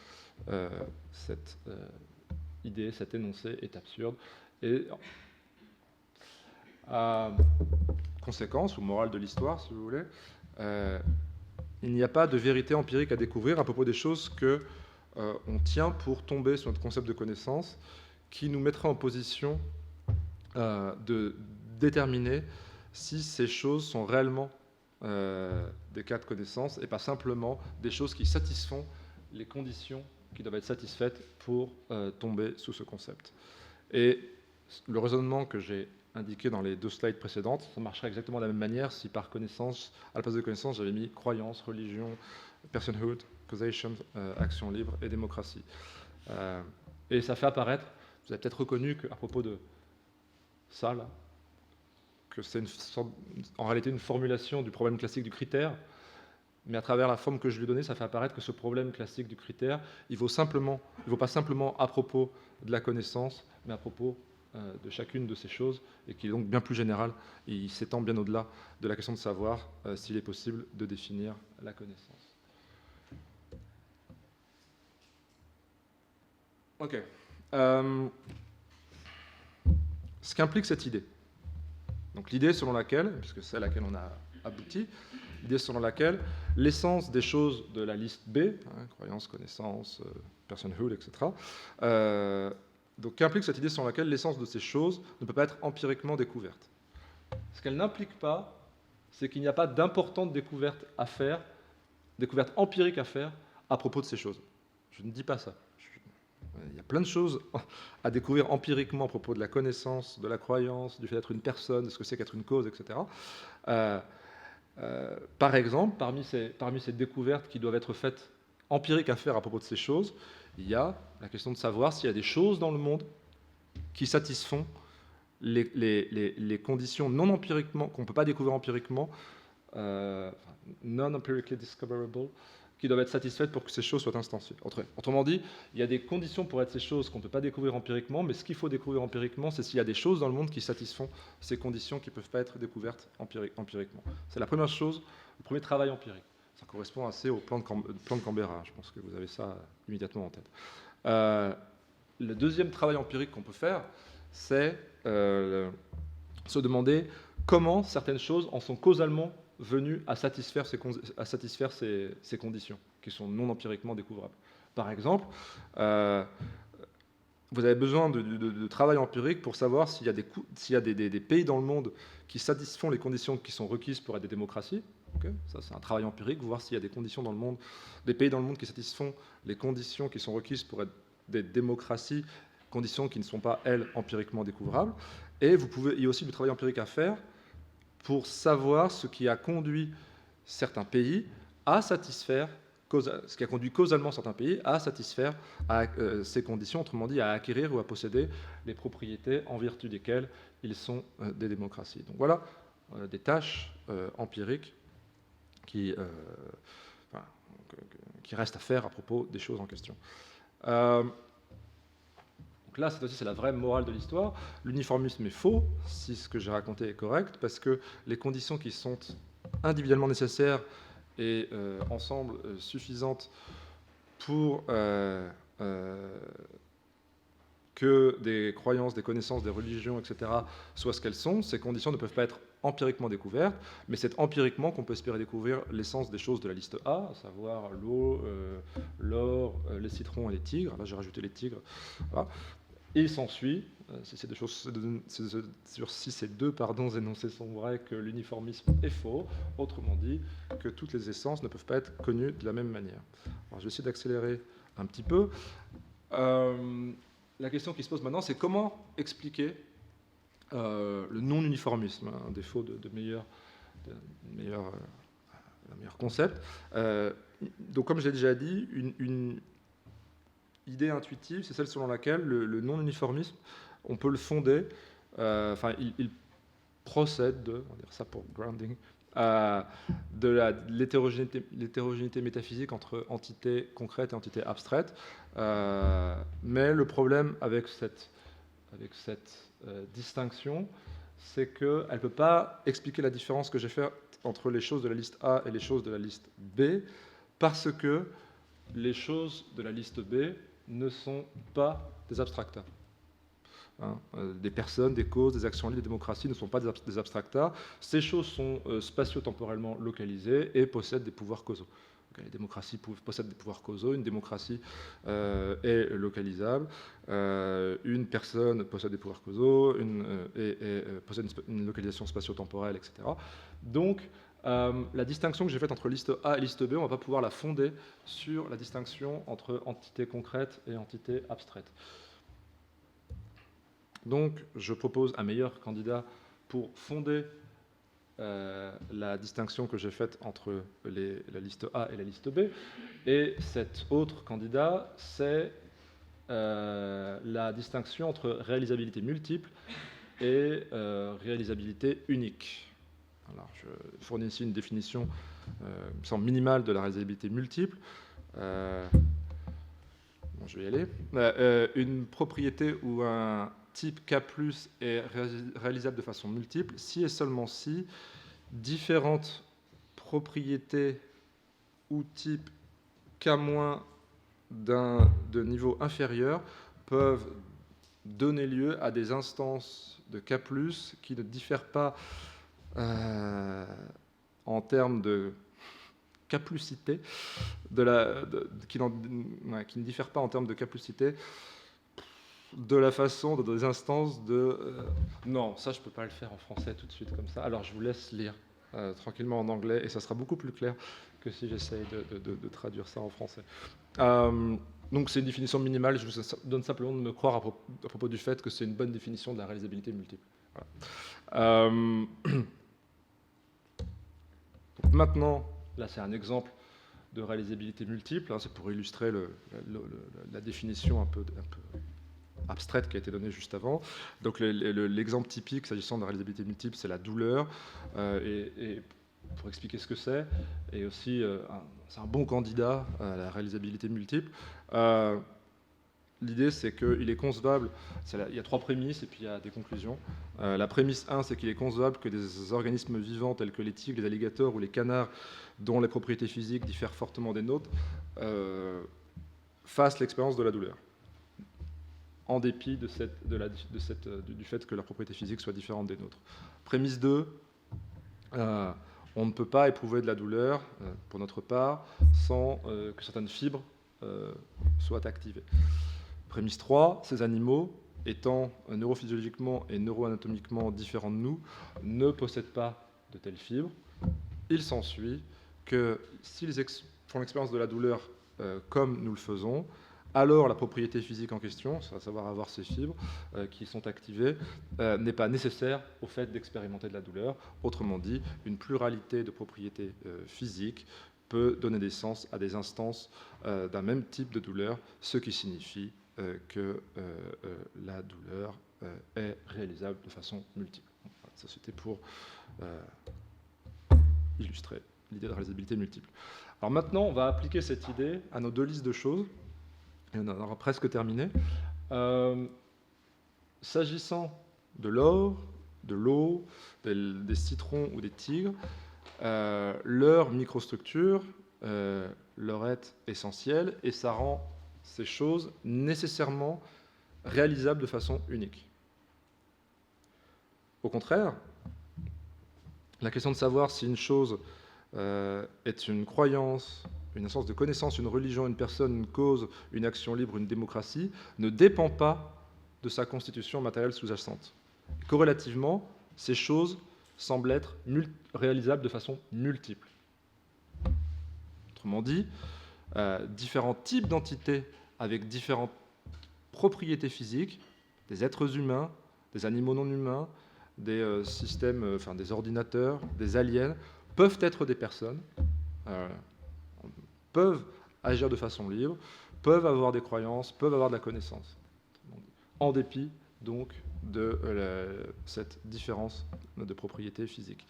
cette idée, cet énoncé est absurde. Et conséquence ou morale de l'histoire, si vous voulez, il n'y a pas de vérité empirique à découvrir à propos des choses que on tient pour tomber sur notre concept de connaissance, qui nous mettrait en position de déterminer si ces choses sont réellement des cas de connaissance et pas simplement des choses qui satisfont les conditions qui doivent être satisfaites pour tomber sous ce concept. Et le raisonnement que j'ai indiqué dans les 2 slides précédentes, ça marcherait exactement de la même manière si par connaissance, à la place de connaissance, j'avais mis croyance, religion, personhood, causation, action libre et démocratie. Et ça fait apparaître, vous avez peut-être reconnu qu'à propos de ça, là, que c'est en réalité une formulation du problème classique du critère, mais à travers la forme que je lui ai donnée, ça fait apparaître que ce problème classique du critère, il ne vaut pas simplement à propos de la connaissance, mais à propos de chacune de ces choses, et qui est donc bien plus général, et il s'étend bien au-delà de la question de savoir s'il est possible de définir la connaissance. Ok. Ce qu'implique cette idée. Donc l'idée selon laquelle, puisque c'est à laquelle on a abouti, l'idée selon laquelle l'essence des choses de la liste B, croyance, connaissance, personhood, etc., donc qu'implique cette idée selon laquelle l'essence de ces choses ne peut pas être empiriquement découverte. Ce qu'elle n'implique pas, c'est qu'il n'y a pas d'importante découverte empirique à faire à propos de ces choses. Je ne dis pas ça. Il y a plein de choses à découvrir empiriquement à propos de la connaissance, de la croyance, du fait d'être une personne, de ce que c'est qu'être une cause, etc. Par exemple, parmi ces découvertes qui doivent être faites empiriques à faire à propos de ces choses, il y a la question de savoir s'il y a des choses dans le monde qui satisfont les conditions non empiriquement, qu'on ne peut pas découvrir empiriquement, non-empirically discoverable, qui doivent être satisfaites pour que ces choses soient instanciées. Autrement dit, il y a des conditions pour être ces choses qu'on ne peut pas découvrir empiriquement, mais ce qu'il faut découvrir empiriquement, c'est s'il y a des choses dans le monde qui satisfont ces conditions qui ne peuvent pas être découvertes empiriquement. C'est la première chose, le premier travail empirique. Ça correspond assez au plan de Canberra, je pense que vous avez ça immédiatement en tête. Le deuxième travail empirique qu'on peut faire, c'est se demander comment certaines choses en sont causalement venues à satisfaire ces conditions, qui sont non empiriquement découvrables. Par exemple, vous vous avez besoin de travail empirique pour savoir s'il y a des pays dans le monde qui satisfont les conditions qui sont requises pour être des démocraties. Okay, ça, c'est un travail empirique, voir s'il y a des conditions dans le monde, des pays dans le monde qui satisfont les conditions qui sont requises pour être des démocraties, conditions qui ne sont pas, elles, empiriquement découvrables. Et il y a aussi du travail empirique à faire pour savoir ce qui a conduit certains pays à satisfaire, ce qui a conduit causalement certains pays à satisfaire ces conditions, autrement dit à acquérir ou à posséder les propriétés en vertu desquelles ils sont des démocraties. Donc voilà des tâches empiriques qui restent à faire à propos des choses en question. Donc là, cette fois-ci, c'est la vraie morale de l'histoire. L'uniformisme est faux, si ce que j'ai raconté est correct, parce que les conditions qui sont individuellement nécessaires et ensemble suffisantes pour que des croyances, des connaissances, des religions, etc., soient ce qu'elles sont, ces conditions ne peuvent pas être empiriquement découvertes, mais c'est empiriquement qu'on peut espérer découvrir l'essence des choses de la liste A, à savoir l'eau, l'or, les citrons et les tigres. Là, j'ai rajouté les tigres. Voilà. Et il s'ensuit, si ces deux énoncés sont vrais, que l'uniformisme est faux, autrement dit, que toutes les essences ne peuvent pas être connues de la même manière. Alors, je vais essayer d'accélérer un petit peu. La question qui se pose maintenant, c'est comment expliquer le non-uniformisme, un défaut de meilleur concept. Donc, comme j'ai déjà dit, une idée intuitive, c'est celle selon laquelle le non-uniformisme, on peut le fonder, il procède de, on va dire ça pour grounding, de l'hétérogénéité métaphysique entre entités concrètes et entités abstraites. Mais le problème avec cette distinction, c'est qu'elle ne peut pas expliquer la différence que j'ai faite entre les choses de la liste A et les choses de la liste B, parce que les choses de la liste B ne sont pas des abstracta. Des personnes, des causes, des actions liées, des démocraties ne sont pas des abstracta. Ces choses sont spatio-temporellement localisées et possèdent des pouvoirs causaux. Les démocraties possèdent des pouvoirs causaux, une démocratie est localisable, une personne possède des pouvoirs causaux et possède une localisation spatio-temporelle, etc. Donc, la distinction que j'ai faite entre liste A et liste B, on ne va pas pouvoir la fonder sur la distinction entre entités concrètes et entités abstraites. Donc, je propose un meilleur candidat pour fonder la distinction que j'ai faite entre la liste A et la liste B. Et cet autre candidat, c'est la distinction entre réalisabilité multiple et réalisabilité unique. Alors, je fournis ici une définition me semble minimale de la réalisabilité multiple. Bon, je vais y aller. Une propriété ou un type K+ est réalisable de façon multiple si et seulement si différentes propriétés ou types K- de niveau inférieur peuvent donner lieu à des instances de K+ qui ne diffèrent pas en termes de K+cité, qui ne diffèrent pas en termes de K+cité de la façon, des instances de... non, ça je ne peux pas le faire en français tout de suite comme ça, alors je vous laisse lire tranquillement en anglais et ça sera beaucoup plus clair que si j'essaye de traduire ça en français. Donc c'est une définition minimale, je vous donne simplement de me croire à propos du fait que c'est une bonne définition de la réalisabilité multiple. Voilà. Donc maintenant, là c'est un exemple de réalisabilité multiple, c'est pour illustrer la définition un peu abstraite qui a été donnée juste avant. Donc l'exemple typique s'agissant de la réalisabilité multiple, c'est la douleur. Et pour expliquer ce que c'est, et aussi c'est un bon candidat à la réalisabilité multiple. L'idée, c'est qu'il est concevable, il y a 3 prémices et puis il y a des conclusions. La prémisse 1, c'est qu'il est concevable que des organismes vivants tels que les tigres, les alligators ou les canards, dont les propriétés physiques diffèrent fortement des nôtres, fassent l'expérience de la douleur, en dépit du fait que leurs propriétés physiques soient différentes des nôtres. Prémisse 2, on ne peut pas éprouver de la douleur, pour notre part, sans que certaines fibres soient activées. Prémisse 3, ces animaux, étant neurophysiologiquement et neuroanatomiquement différents de nous, ne possèdent pas de telles fibres. Il s'ensuit que s'ils font l'expérience de la douleur comme nous le faisons, alors la propriété physique en question, à savoir avoir ces fibres qui sont activées, n'est pas nécessaire au fait d'expérimenter de la douleur. Autrement dit, une pluralité de propriétés physiques peut donner naissance à des instances d'un même type de douleur, ce qui signifie que la douleur est réalisable de façon multiple. Voilà, ça c'était pour illustrer l'idée de réalisabilité multiple. Alors maintenant, on va appliquer cette idée à nos deux listes de choses, et on en aura presque terminé. S'agissant de l'or, de l'eau, des citrons ou des tigres, leur microstructure leur est essentielle, et ça rend ces choses nécessairement réalisables de façon unique. Au contraire, la question de savoir si une chose est une croyance, une instance de connaissance, une religion, une personne, une cause, une action libre, une démocratie, ne dépend pas de sa constitution matérielle sous-jacente. Corrélativement, ces choses semblent être réalisables de façon multiple. Autrement dit, différents types d'entités avec différentes propriétés physiques, des êtres humains, des animaux non humains, des systèmes, des ordinateurs, des aliens, peuvent être des personnes, peuvent agir de façon libre, peuvent avoir des croyances, peuvent avoir de la connaissance, en dépit donc de cette différence de propriétés physiques.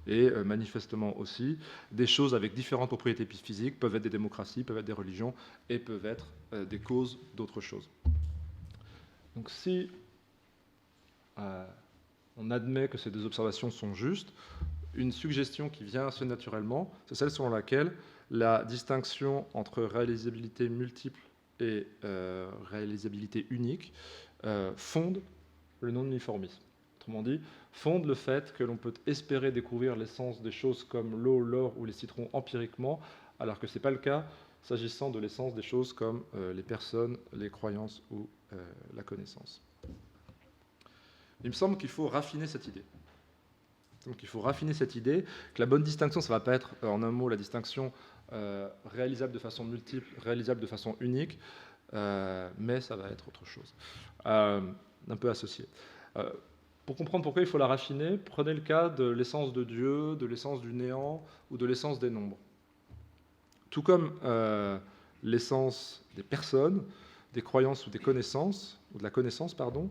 Et manifestement aussi, des choses avec différentes propriétés physiques peuvent être des démocraties, peuvent être des religions, et peuvent être des causes d'autres choses. Donc si on admet que ces deux observations sont justes, une suggestion qui vient assez naturellement, c'est celle selon laquelle la distinction entre réalisabilité multiple et réalisabilité unique fonde le non-uniformisme. Autrement dit, fonde le fait que l'on peut espérer découvrir l'essence des choses comme l'eau, l'or ou les citrons empiriquement, alors que ce n'est pas le cas s'agissant de l'essence des choses comme les personnes, les croyances ou la connaissance. Il me semble qu'il faut raffiner cette idée. Donc il faut raffiner cette idée, que la bonne distinction, ça ne va pas être, en un mot, la distinction réalisable de façon multiple, réalisable de façon unique, mais ça va être autre chose, un peu associé. Pour comprendre pourquoi il faut la raffiner, prenez le cas de l'essence de Dieu, de l'essence du néant ou de l'essence des nombres. Tout comme l'essence des personnes, des croyances ou des connaissances, ou de la connaissance, pardon,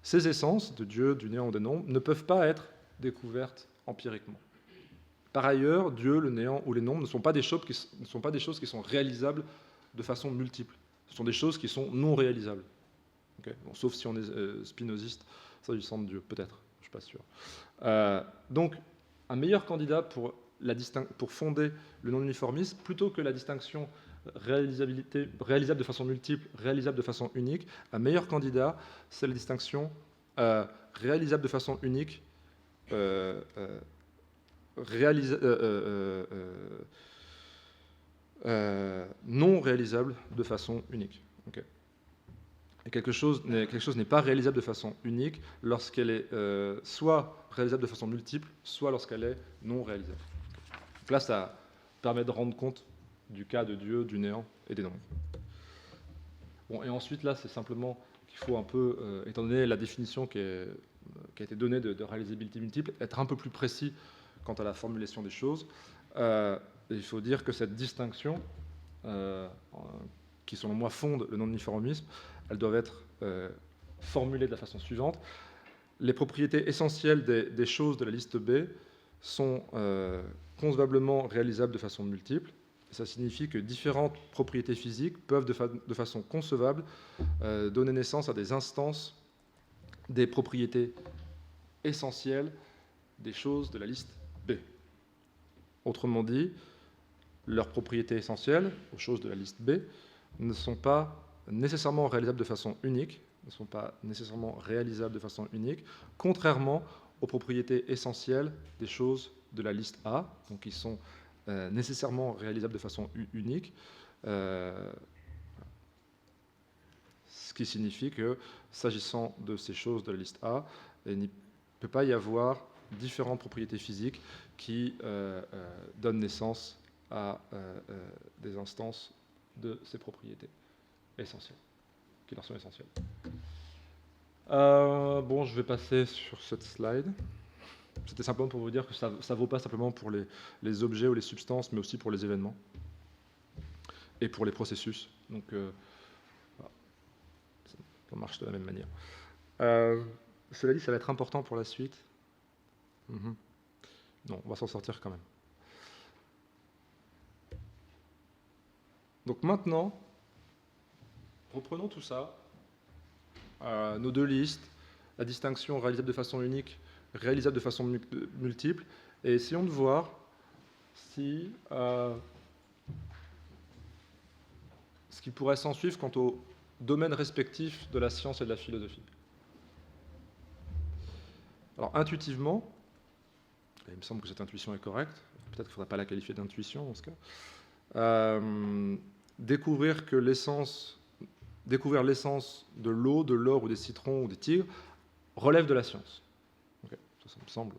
ces essences de Dieu, du néant ou des nombres ne peuvent pas être découvertes empiriquement. Par ailleurs, Dieu, le néant ou les nombres ne sont pas des choses qui sont réalisables de façon multiple. Ce sont des choses qui sont non réalisables. Okay, bon, sauf si on est spinoziste, s'agissant de Dieu, peut-être, je ne suis pas sûr. Donc, un meilleur candidat pour fonder le non-uniformisme, plutôt que la distinction réalisable de façon multiple, réalisable de façon unique, un meilleur candidat, c'est la distinction réalisable de façon unique, non réalisable de façon unique. Okay. Et quelque chose n'est pas réalisable de façon unique lorsqu'elle est soit réalisable de façon multiple, soit lorsqu'elle est non réalisable. Donc là, ça permet de rendre compte du cas de Dieu, du néant et des nombres. Bon, et ensuite, là, c'est simplement qu'il faut un peu, étant donné la définition qui a été donnée de réalisabilité multiple, être un peu plus précis quant à la formulation des choses. Il faut dire que cette distinction, qui selon moi fonde le non-uniformisme, elles doivent être formulées de la façon suivante. Les propriétés essentielles des choses de la liste B sont concevablement réalisables de façon multiple. Ça signifie que différentes propriétés physiques peuvent de façon concevable donner naissance à des instances des propriétés essentielles des choses de la liste B. Autrement dit, leurs propriétés essentielles, aux choses de la liste B, ne sont pas nécessairement réalisables de façon unique, contrairement aux propriétés essentielles des choses de la liste A, donc qui sont nécessairement réalisables de façon unique. Ce qui signifie que, s'agissant de ces choses de la liste A, il ne peut pas y avoir différentes propriétés physiques qui donnent naissance à des instances de ces propriétés essentielles, qui leur sont essentielles. Bon, je vais passer sur cette slide. C'était simplement pour vous dire que ça ne vaut pas simplement pour les objets ou les substances, mais aussi pour les événements et pour les processus. Donc, voilà. Ça marche de la même manière. Cela dit, ça va être important pour la suite. Non, on va s'en sortir quand même. Donc maintenant, reprenons tout ça, nos deux listes, la distinction réalisable de façon unique, réalisable de façon multiple, et essayons de voir si ce qui pourrait s'en suivre quant aux domaines respectifs de la science et de la philosophie. Alors intuitivement, il me semble que cette intuition est correcte, peut-être qu'il ne faudra pas la qualifier d'intuition en ce cas, découvrir l'essence de l'eau, de l'or ou des citrons ou des tigres relève de la science. Okay. Ça me semble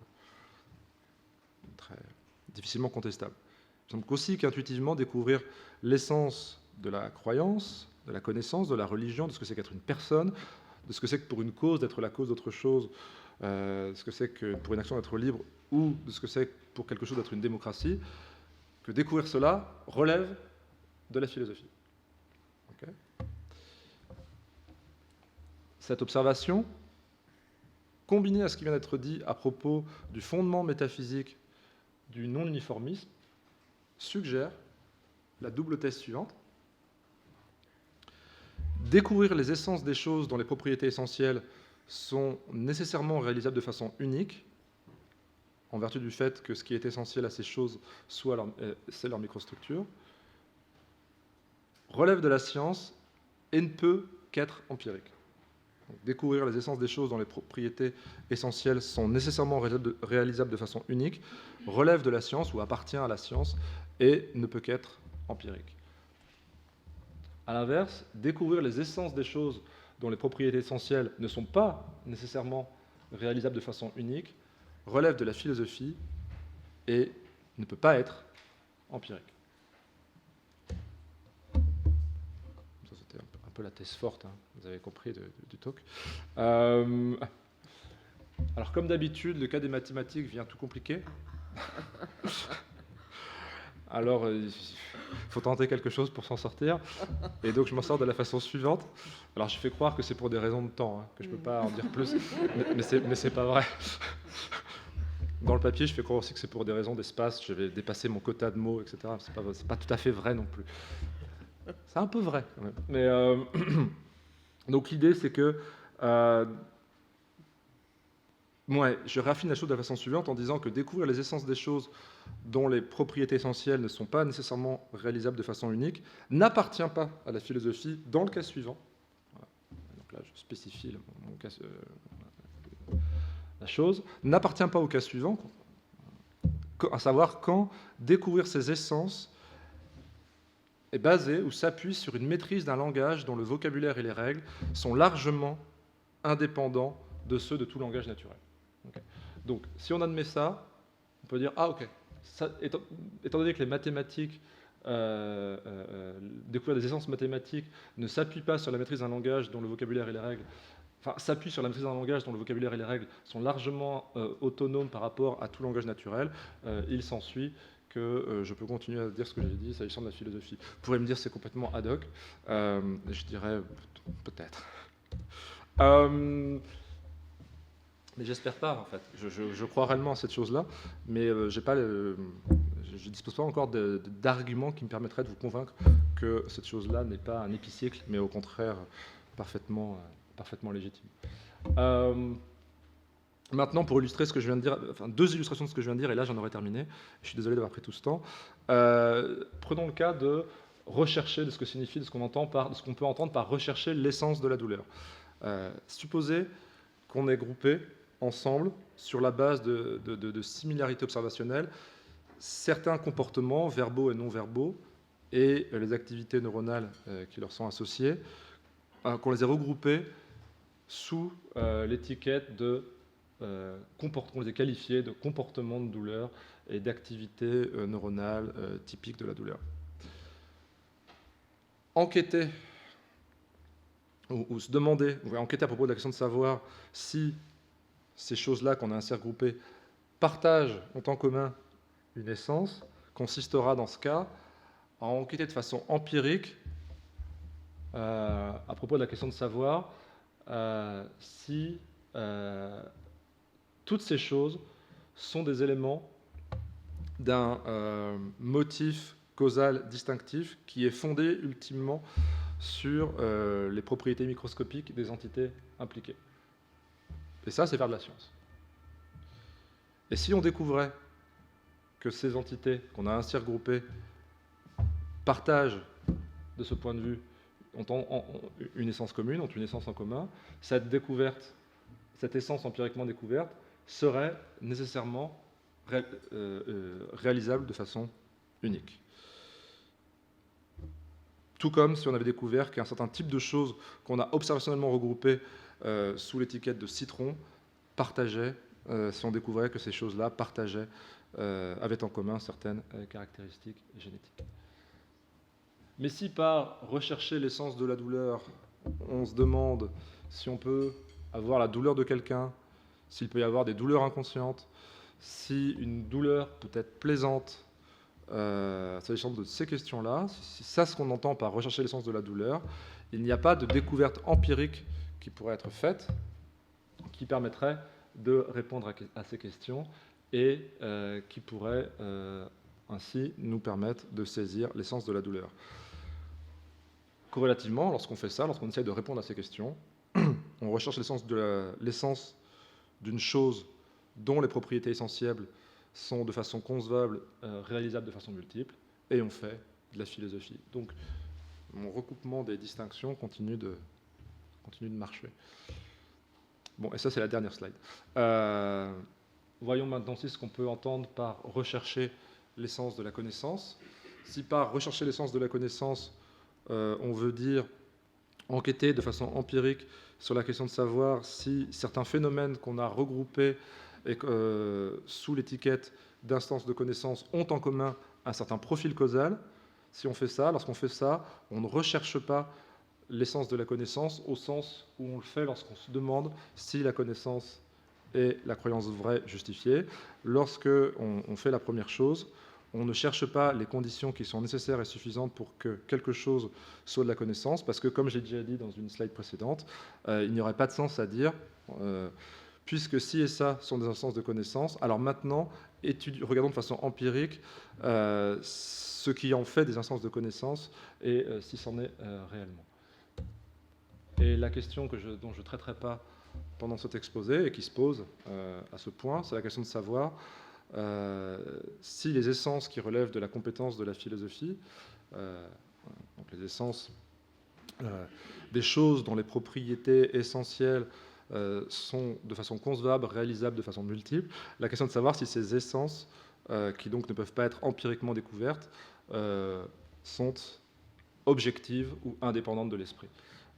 très difficilement contestable. Il me semble qu'aussi qu'intuitivement, découvrir l'essence de la croyance, de la connaissance, de la religion, de ce que c'est qu'être une personne, de ce que c'est que pour une cause d'être la cause d'autre chose, de ce que c'est que pour une action d'être libre, ou de ce que c'est pour quelque chose d'être une démocratie, que découvrir cela relève de la philosophie. Okay. Cette observation, combinée à ce qui vient d'être dit à propos du fondement métaphysique du non-uniformisme, suggère la double thèse suivante. Découvrir les essences des choses dont les propriétés essentielles sont nécessairement réalisables de façon unique, en vertu du fait que ce qui est essentiel à ces choses, c'est leur microstructure, relève de la science et ne peut qu'être empirique. Donc, découvrir les essences des choses dont les propriétés essentielles sont nécessairement réalisables de façon unique relève de la science ou appartient à la science et ne peut qu'être empirique. A l'inverse, découvrir les essences des choses dont les propriétés essentielles ne sont pas nécessairement réalisables de façon unique relève de la philosophie et ne peut pas être empirique. Ça, c'était un peu la thèse forte, hein, vous avez compris, du talk. Alors, comme d'habitude, le cas des mathématiques vient tout compliquer. Alors, il faut tenter quelque chose pour s'en sortir. Et donc, je m'en sors de la façon suivante. Alors, je fais croire que c'est pour des raisons de temps, hein, que je ne peux pas en dire plus, mais c'est pas vrai. Dans le papier, je fais croire aussi que c'est pour des raisons d'espace, je vais dépasser mon quota de mots, etc. C'est pas tout à fait vrai non plus. C'est un peu vrai, quand même. Mais, donc, l'idée, c'est que... je raffine la chose de la façon suivante en disant que découvrir les essences des choses dont les propriétés essentielles ne sont pas nécessairement réalisables de façon unique n'appartient pas à la philosophie dans le cas suivant. Voilà. Donc là, je spécifie mon cas, la chose, n'appartient pas au cas suivant, à savoir quand découvrir ces essences est basé ou s'appuie sur une maîtrise d'un langage dont le vocabulaire et les règles sont largement indépendants de ceux de tout langage naturel. Okay. Donc, si on admet ça, on peut dire, ah ok, ça, étant donné que les mathématiques, découvrir des essences mathématiques ne s'appuie pas sur la maîtrise d'un langage dont le vocabulaire et les règles, enfin, s'appuie sur la maîtrise d'un langage dont le vocabulaire et les règles sont largement autonomes par rapport à tout langage naturel, il s'ensuit que je peux continuer à dire ce que j'ai dit s'agissant de la philosophie. Vous pourrez me dire c'est complètement ad hoc, je dirais peut-être. Mais j'espère pas, en fait. Je crois réellement à cette chose-là, mais je ne dispose pas encore d'arguments qui me permettraient de vous convaincre que cette chose-là n'est pas un épicycle, mais au contraire parfaitement légitime. Maintenant, pour illustrer ce que je viens de dire, enfin, deux illustrations de ce que je viens de dire, et là j'en aurais terminé, je suis désolé d'avoir pris tout ce temps. Prenons le cas de rechercher, de ce que signifie, de ce qu'on peut entendre par rechercher l'essence de la douleur. Supposez qu'on est groupé ensemble, sur la base de similarités observationnelles, certains comportements verbaux et non verbaux, et les activités neuronales qui leur sont associées, qu'on les ait regroupés sous l'étiquette de qu'on les ait qualifiés de comportement de douleur et d'activité neuronale typique de la douleur. Enquêter ou se demander, ou enquêter à propos de la question de savoir si ces choses-là qu'on a ainsi regroupées ont en commun une essence, consistera dans ce cas à enquêter de façon empirique à propos de la question de savoir si toutes ces choses sont des éléments d'un motif causal distinctif qui est fondé ultimement sur les propriétés microscopiques des entités impliquées. Et ça, c'est faire de la science. Et si on découvrait que ces entités qu'on a ainsi regroupées partagent, de ce point de vue, ont une essence commune, ont une essence en commun, cette découverte, cette essence empiriquement découverte, serait nécessairement réalisable de façon unique. Tout comme si on avait découvert qu'un certain type de choses qu'on a observationnellement regroupées sous l'étiquette de citron partageaient, si on découvrait que ces choses-là partageaient, avaient en commun certaines caractéristiques génétiques. Mais si par rechercher l'essence de la douleur, on se demande si on peut avoir la douleur de quelqu'un, s'il peut y avoir des douleurs inconscientes, si une douleur peut être plaisante, s'agissant de ces questions-là, si c'est ce qu'on entend par rechercher l'essence de la douleur, il n'y a pas de découverte empirique qui pourrait être faite, qui permettrait de répondre à ces questions et qui pourrait ainsi nous permettre de saisir l'essence de la douleur. Corrélativement, lorsqu'on fait ça, lorsqu'on essaie de répondre à ces questions, on recherche l'essence d'une chose dont les propriétés essentielles sont de façon concevable, réalisables de façon multiple, et on fait de la philosophie. Donc, mon recoupement des distinctions continue de marcher. Bon, et ça, c'est la dernière slide. Voyons maintenant aussi ce qu'on peut entendre par rechercher l'essence de la connaissance. Si par rechercher l'essence de la connaissance, on veut dire enquêter de façon empirique sur la question de savoir si certains phénomènes qu'on a regroupés et sous l'étiquette d'instance de connaissance ont en commun un certain profil causal. Si on fait ça, lorsqu'on fait ça, on ne recherche pas l'essence de la connaissance au sens où on le fait lorsqu'on se demande si la connaissance est la croyance vraie justifiée. Lorsqu'on fait la première chose, on ne cherche pas les conditions qui sont nécessaires et suffisantes pour que quelque chose soit de la connaissance, parce que, comme j'ai déjà dit dans une slide précédente, il n'y aurait pas de sens à dire, puisque ci et ça sont des instances de connaissance, alors maintenant, regardons de façon empirique ce qui en fait des instances de connaissance et si c'en est réellement. Et la question dont je ne traiterai pas pendant cet exposé et qui se pose à ce point, c'est la question de savoir si les essences qui relèvent de la compétence de la philosophie, donc les essences des choses dont les propriétés essentielles sont de façon concevable, réalisables de façon multiple, la question de savoir si ces essences, qui donc ne peuvent pas être empiriquement découvertes, sont objectives ou indépendantes de l'esprit.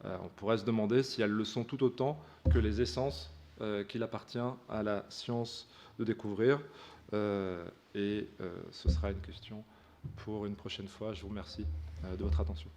On pourrait se demander si elles le sont tout autant que les essences qu'il appartient à la science de découvrir. Ce sera une question pour une prochaine fois. Je vous remercie de votre attention.